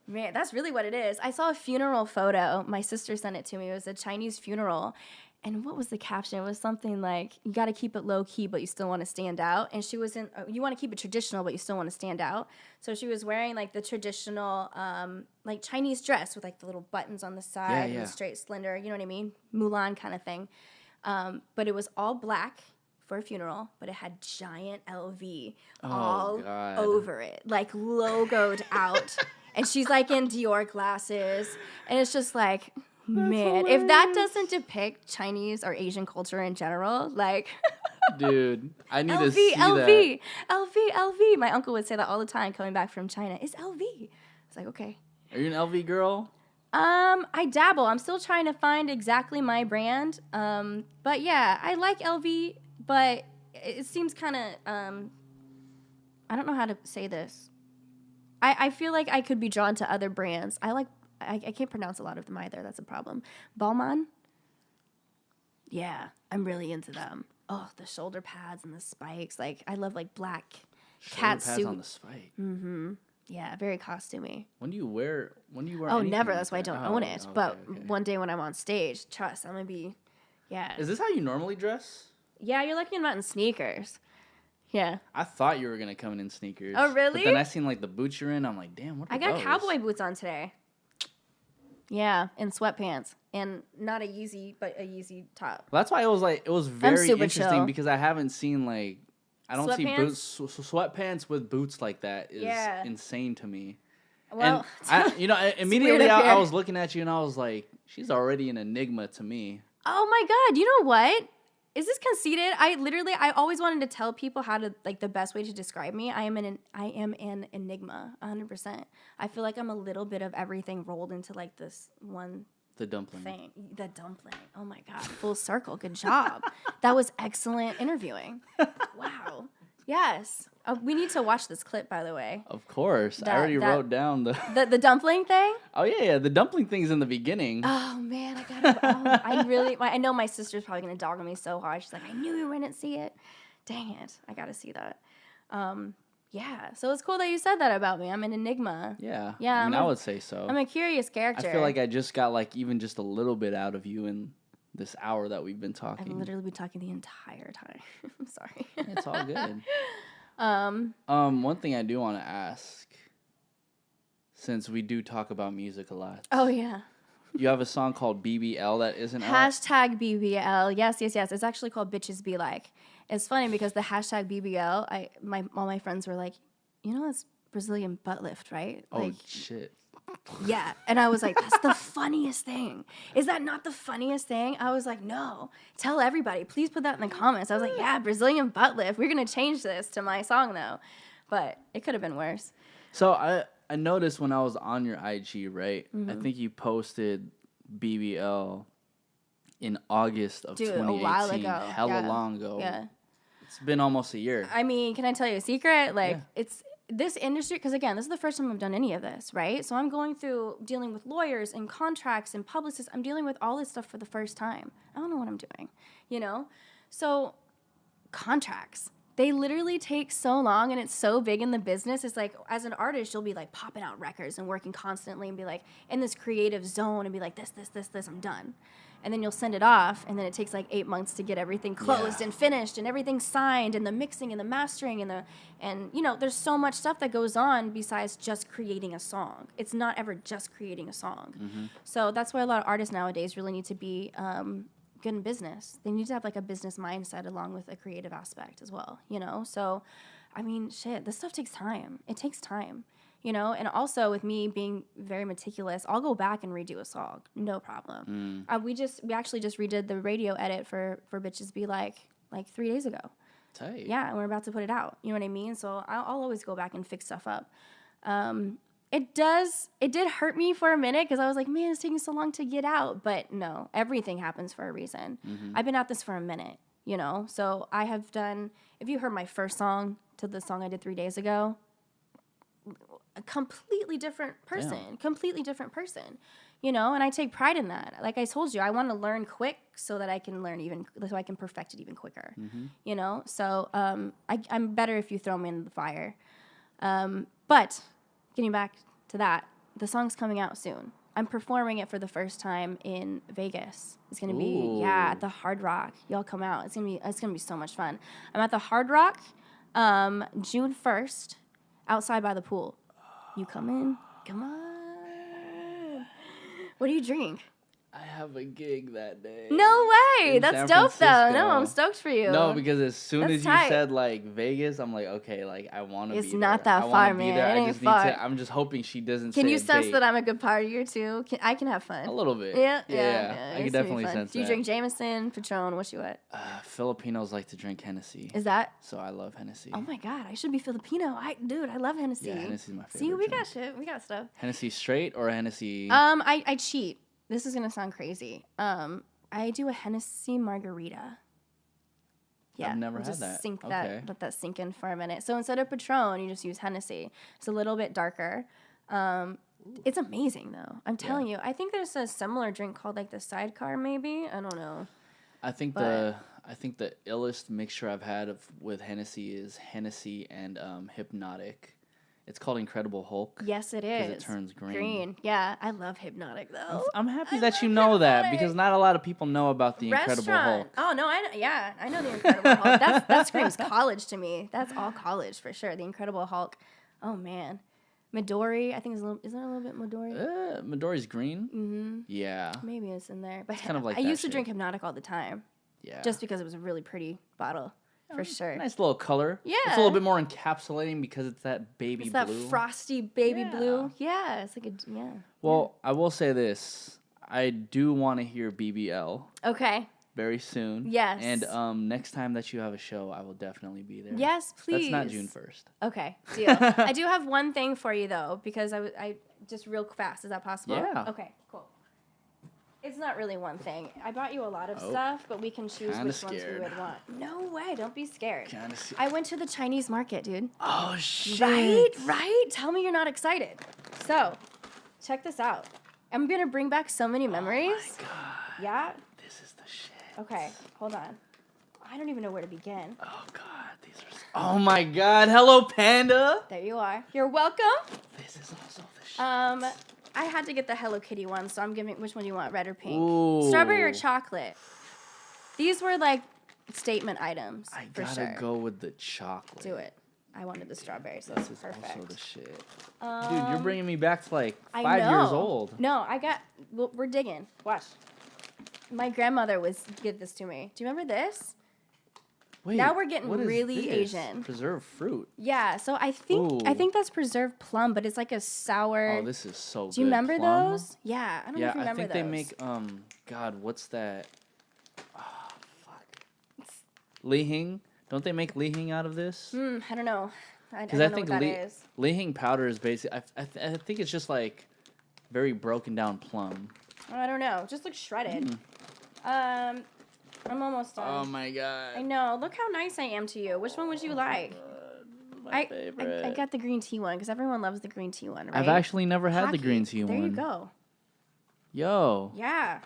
Man, that's really what it is. I saw a funeral photo. My sister sent it to me. It was a Chinese funeral. And what was the caption? It was something like, you got to keep it low key, but you still want to stand out. And she was you want to keep it traditional, but you still want to stand out. So she was wearing like the traditional, like Chinese dress with like the little buttons on the side and the straight slender, you know what I mean? Mulan kind of thing. But it was all black for a funeral, but it had giant LV all over it, like logoed out. And she's like in Dior glasses. And it's just like, man, if that doesn't depict Chinese or Asian culture in general, like... Dude, I need to see LV, that. LV. My uncle would say that all the time coming back from China. It's LV. It's like, okay. Are you an LV girl? I dabble. I'm still trying to find exactly my brand. But yeah, I like LV, but it seems kind of... I don't know how to say this. I feel like I could be drawn to other brands. I can't pronounce a lot of them either. That's a problem. Balmain? Yeah, I'm really into them. Oh, the shoulder pads and the spikes. Like, I love, like, black cat suit. Pads on the spike. Mm-hmm. Yeah, very costumey. When do you wear Oh, anything never. like That's why I don't that? own it. Okay, But okay. one day when I'm on stage, trust, I'm going to be, yeah. Is this how you normally dress? Yeah, you're lucky I'm not in sneakers. Yeah. I thought you were going to come in sneakers. Oh, really? But then I seen, like, the boots you're in. I'm like, damn, what are I got those? cowboy boots on today. Yeah, and sweatpants. And not a Yeezy, but a Yeezy top. Well, that's why it was very super interesting chill. because I haven't seen, like, I don't see Sweatpants? boots, sweatpants with boots like that is insane to me. Well, and immediately weird up I here. was looking at you and I was like, she's already an enigma to me. oh my God, you know what? Is this conceited? I always wanted to tell people how to, like, the best way to describe me. I am an enigma, 100%. I feel like I'm a little bit of everything rolled into, like, this one The dumpling. thing. The dumpling. Oh my God, full circle. Good job. That was excellent interviewing. Wow. Yes. We need to watch this clip, by the way. Of course. I already wrote down The dumpling thing? Oh, yeah. The dumpling thing's in the beginning. Oh, man. I know my sister's probably going to dog on me so hard. She's like, I knew you wouldn't see it. Dang it. I got to see that. Yeah. So it's cool that you said that about me. I'm an enigma. Yeah. Yeah, I mean, I would say so. I'm a curious character. I feel like I just got, like, even just a little bit out of you in this hour that we've been talking. I've literally been talking the entire time. I'm sorry. It's all good. One thing I do want to ask, since we do talk about music a lot. Oh, yeah. You have a song called BBL that isn't out. Hashtag BBL. Yes. It's actually called Bitches Be Like. It's funny because the hashtag BBL, all my friends were like, you know, that's Brazilian butt lift, right? Oh, Like, shit. yeah. And I was like, that's the funniest thing. Is that not the funniest thing? I was like, no. Tell everybody. Please put that in the comments. I was like, yeah, Brazilian butt lift. We're going to change this to my song, though. But it could have been worse. So I noticed when I was on your IG, right? I think you posted BBL in August of 2018. A while ago. Hella long ago. Yeah. It's been almost a year. I mean, can I tell you a secret? Like, it's this industry, because again, this is the first time I've done any of this, right? So I'm going through dealing with lawyers and contracts and publicists. I'm dealing with all this stuff for the first time. I don't know what I'm doing, you know? So contracts, they literally take so long, and it's so big in the business. It's like, as an artist, you'll be like popping out records and working constantly and be like in this creative zone and be like, this, I'm done. And then you'll send it off, and then it takes like 8 months to get everything closed and finished and everything signed and the mixing and the mastering and you know, there's so much stuff that goes on besides just creating a song. It's not ever just creating a song. Mm-hmm. So that's why a lot of artists nowadays really need to be good in business. They need to have like a business mindset along with a creative aspect as well, you know? So, I mean, shit, this stuff takes time. It takes time. You know, and also with me being very meticulous, I'll go back and redo a song, no problem. We actually just redid the radio edit for Bitches Be like 3 days ago. Tight. Yeah, and we're about to put it out. You know what I mean? So I'll always go back and fix stuff up. It did hurt me for a minute because I was like, man, it's taking so long to get out. But no, everything happens for a reason. Mm-hmm. I've been at this for a minute, you know. So I have done. If you heard my first song to the song I did 3 days ago. A completely different person, you know, and I take pride in that. Like I told you, I want to learn quick so that I can I can perfect it even quicker, you know? So I'm better if you throw me into the fire. But getting back to that, the song's coming out soon. I'm performing it for the first time in Vegas. It's going to be, at the Hard Rock. Y'all come out. It's going to be so much fun. I'm at the Hard Rock June 1st outside by the pool. You come in? Come on. What do you drink? I have a gig that day. No way. That's dope, though. No, I'm stoked for you. No, because as soon as you tight. said, like, Vegas, I'm like, okay, like, I want to be there. It's not that far, man. It ain't far. I'm just hoping she doesn't Can say you a sense date. that I'm a good partier, too? I can have fun. A little bit. Yeah. I can definitely sense that. Do you drink Jameson, Patron, what you what? Filipinos like to drink Hennessy. Is that? So I love Hennessy. Oh, my God. I should be Filipino. I love Hennessy. Yeah, Hennessy's my favorite See, we drink. got shit. We got stuff. Hennessy straight or Hennessy? I cheat. This is gonna sound crazy. I do a Hennessy Margarita. Yeah, I've never had that. Let that sink in for a minute. So instead of Patron, you just use Hennessy. It's a little bit darker. It's amazing though. I'm telling you. I think there's a similar drink called like the Sidecar, maybe. I don't know. I think the illest mixture I've had with Hennessy is Hennessy and Hypnotic. It's called Incredible Hulk. Yes, it is. Because it turns green. Yeah, I love Hypnotic though. I'm happy that you know that because not a lot of people know about the Incredible Hulk. Oh no, I know the Incredible Hulk. That screams college to me. That's all college for sure. The Incredible Hulk. Oh man, Midori. I think is there a little bit Midori? Midori's green. Mm-hmm. Yeah. Maybe it's in there, but it's kind of like I used to drink Hypnotic all the time. Yeah. Just because it was a really pretty bottle. For sure. Nice little color. Yeah. It's a little bit more encapsulating because it's that baby blue. It's that frosty baby blue. Yeah. It's like Well, I will say this. I do want to hear BBL. Okay. Very soon. Yes. And next time that you have a show, I will definitely be there. Yes, please. That's not June 1st. Okay. Deal. I do have one thing for you though, because I just real fast. Is that possible? Yeah. Okay. Cool. It's not really one thing. I bought you a lot of stuff, but we can choose which ones we would want. No way. Don't be scared. I went to the Chinese market, dude. Oh, shit. Right? Tell me you're not excited. So, check this out. I'm going to bring back so many memories. Oh, my God. Yeah? This is the shit. Okay. Hold on. I don't even know where to begin. Oh, God. These are... Oh, my God. Hello, Panda. There you are. You're welcome. This is also the shit. I had to get the Hello Kitty one, so I'm giving. Which one do you want, red or pink? Ooh. Strawberry or chocolate? These were like statement items. I for gotta sure. go with the chocolate. Do it. I wanted the strawberry, so this is perfect. Also the shit. Dude, you're bringing me back to like 5 years old. No, we're digging. Watch. My grandmother give this to me. Do you remember this? Wait, now we're getting what is really this? Asian. Preserved fruit. Yeah, so I think Ooh. that's preserved plum, but it's like a sour. Oh, this is so good. Do you remember Plum? those? Yeah, I don't know Yeah, if you remember I think those. they make God, what's that? Oh, fuck. Li Hing? Don't they make Li Hing out of this? I don't know. I Because don't I know think what that is. Li Hing powder is basically. I think it's just like very broken down plum. I don't know. Just looks shredded. I'm almost done. Oh my god. I know. Look how nice I am to you. Which one would you like? My favorite. I got the green tea one because everyone loves the green tea one, right? I've actually never had the green tea there one. There you go. Yo. Yeah.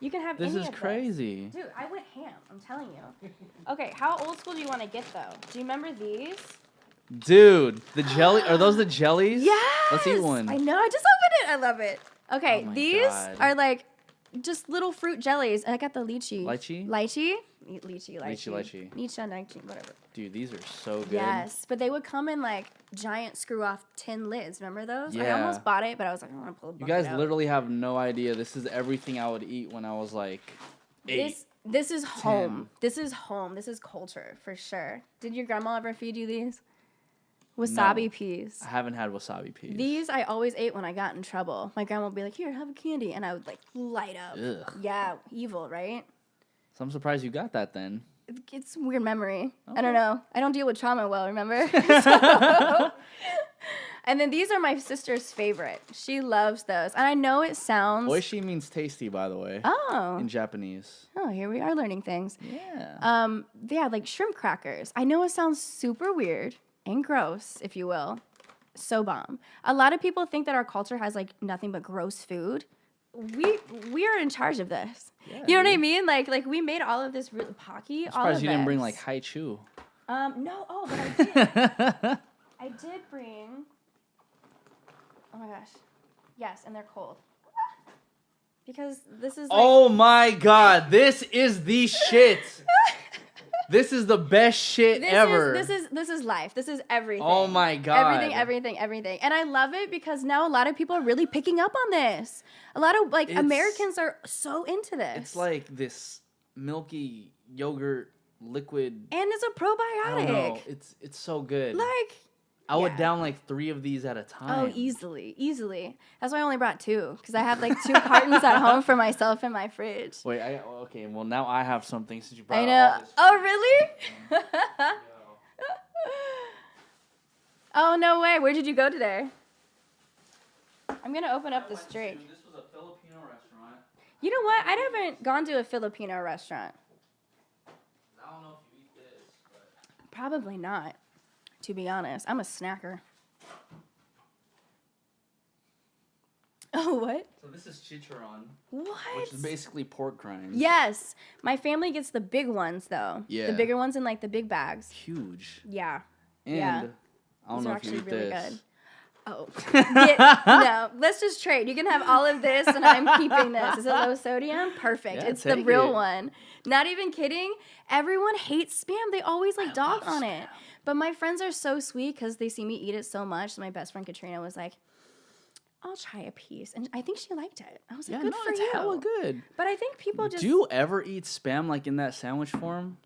You can have This any is of this. crazy. Dude, I went ham. I'm telling you. Okay, how old school do you want to get, though? Do you remember these? Dude, the jelly. Are those the jellies? Yes! Let's eat one. I know. I just opened it. I love it. Okay, Oh my these God. are like just little fruit jellies. And I got the lychee. Lychee? Lychee? Lychee. Lychee. Lychee, whatever. Dude, these are so good. Yes, but they would come in like giant screw-off tin lids. Remember those? I Yeah. almost bought it, but I was like, I don't want to pull the You bucket guys out. literally have no idea. This is everything I would eat when I was like 8. This is home. This is home. This is culture for sure. Did your grandma ever feed you these? Wasabi No. peas. I haven't had wasabi peas. These I always ate when I got in trouble. My grandma would be like, "Here, have a candy," and I would like light up. Ugh. Yeah, evil, right? So I'm surprised you got that then. It's a weird memory. Okay. I don't know. I don't deal with trauma well, remember? So- and then these are my sister's favorite. She loves those. And I know it sounds... Oishi means tasty, by the way, Oh. in Japanese. Oh, here we are learning things. Yeah. Yeah, like shrimp crackers. I know it sounds super weird and gross, if you will. So bomb. A lot of people think that our culture has like nothing but gross food. We are in charge of this. Yeah, you know what I dude. mean? Like we made all of this really pocky. I'm All of surprised you didn't bring this. like haichu. No. Oh, but I did. I did bring. Oh my gosh. Yes, and they're cold. Because this is. Like, Oh my god, this is the shit. This is the best shit ever. This is life. This is everything. Oh my god. Everything. And I love it because now a lot of people are really picking up on this. A lot of like Americans are so into this. It's like this milky yogurt liquid. And it's a probiotic. I don't know. It's so good. Like I would yeah. down like 3 of these at a time. Oh, easily. That's why I only brought 2 because I have like 2 cartons at home for myself in my fridge. Wait, okay. Well, now I have something since you brought. I know. All this. Oh, really? Oh, no way. Where did you go today? I'm going to open up this drink. This was a Filipino restaurant. You know what? I haven't gone to a Filipino restaurant. I don't know if you eat this, but Probably not, to be honest. I'm a snacker. Oh, what? so this is chicharron, What? which is basically pork rinds. Yes. My family gets the big ones, though. Yeah. The bigger ones in, like, the big bags. Huge. Yeah. And Yeah. I don't These know are if you actually eat really this. good. Oh. No. Let's just trade. You can have all of this, and I'm keeping this. Is it low sodium? Perfect. Yeah, It's the take real it. one. Not even kidding. Everyone hates Spam. They always, like, dog love on it. But my friends are so sweet because they see me eat it so much. So my best friend Katrina was like, I'll try a piece. And I think she liked it. I was like, Yeah, good no, for it's you. hella good. But I think people just... Do you ever eat Spam like in that sandwich form?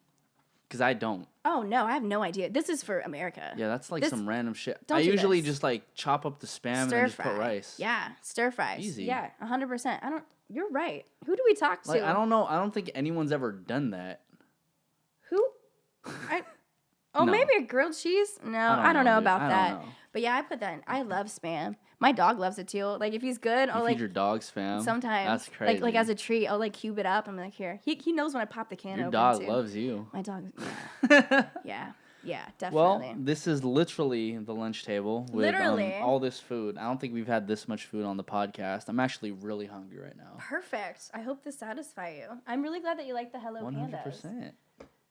Because I don't. Oh, no. I have no idea. This is for America. Yeah, that's like This- some random shit. don't I do usually this. just like chop up the Spam and Stir then just fry. put rice. Yeah. Stir fries. Easy. Yeah. 100%. You're right. Who do we talk to? Like I don't know. I don't think anyone's ever done that. Who? No. Maybe a grilled cheese? No, I don't know dude. about I that. don't know. But yeah, I put that in. I love Spam. My dog loves it too. Like if he's good, You I'll feed like your dog Spam. sometimes That's crazy. like as a treat, I'll like cube it up. I'm like, here. He knows when I pop the can Your open dog too. loves you. My dog. Yeah, Well, definitely. this is literally the lunch table with Literally. all this food. I don't think we've had this much food on the podcast. I'm actually really hungry right now. Perfect. I hope this satisfies you. I'm really glad that you like the Hello 100%. Pandas.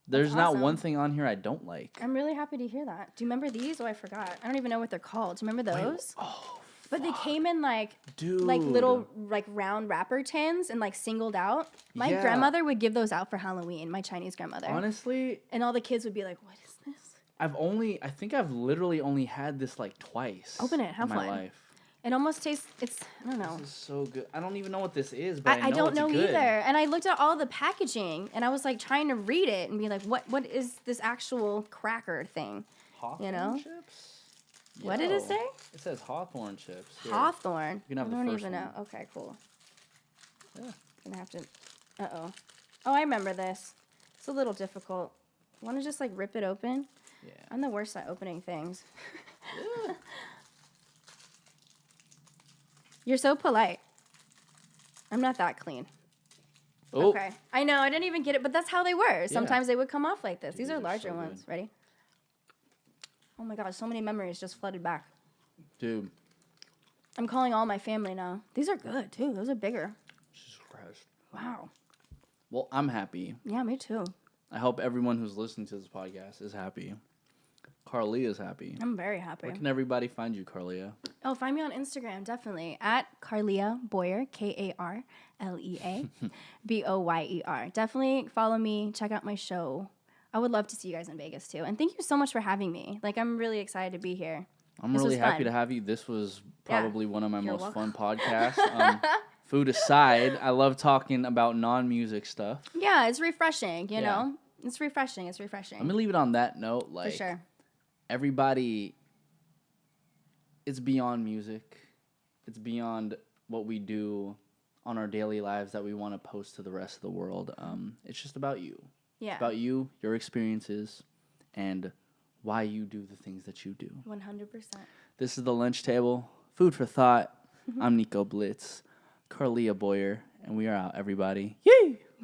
There's not awesome. one thing on here I don't like. I'm really happy to hear that. Do you remember these? Oh, I forgot. I don't even know what they're called. Do you remember those? Oh, But they came in like dude. little like round wrapper tins and like singled out. My Yeah. grandmother would give those out for Halloween, my Chinese grandmother. Honestly, And all the kids would be like, "What is this?" I think I've literally only had this like twice. Open it, have in my fun. life. It almost tastes. I don't know. This is so good. I don't even know what this is, but I don't it's know good. either. And I looked at all the packaging, and I was like trying to read it and be like, what is this actual cracker thing? Hawthorne chips? What did it say? It says Hawthorne chips. Here. Hawthorne. You can have I the don't first even one. know. Okay, cool. Yeah. Gonna have to. Oh, I remember this. It's a little difficult. Want to just like rip it open? Yeah. I'm the worst at opening things. Yeah. You're so polite. I'm not that clean. Oh. Okay. I know. I didn't even get it, but that's how they were. Sometimes they would come off like this. These are These are larger so ones. good. Ready? Oh my gosh, so many memories just flooded back. Dude. I'm calling all my family now. These are good too. Those are bigger. Jesus Christ. Wow. Well, I'm happy. Yeah, me too. I hope everyone who's listening to this podcast is happy. Karlea is happy. I'm very happy. Where can everybody find you, Karlea? Oh, find me on Instagram, definitely. At Karlea Boyer, Karlea Boyer. Definitely follow me. Check out my show. I would love to see you guys in Vegas, too. And thank you so much for having me. Like, I'm really excited to be here. I'm This really was happy fun. to have you. This was probably one of my You're most fun welcome. podcasts. Food aside, I love talking about non-music stuff. Yeah, it's refreshing, you Yeah. know? It's refreshing. It's refreshing. Let me leave it on that note. Like, for sure. everybody, it's beyond music. It's beyond what we do on our daily lives that we want to post to the rest of the world. It's just about you. Yeah. It's about you, your experiences, and why you do the things that you do. 100%. This is The Lunch Table. Food for thought. I'm Nico Blitz. Karlea Boyer. And we are out, everybody. Yay!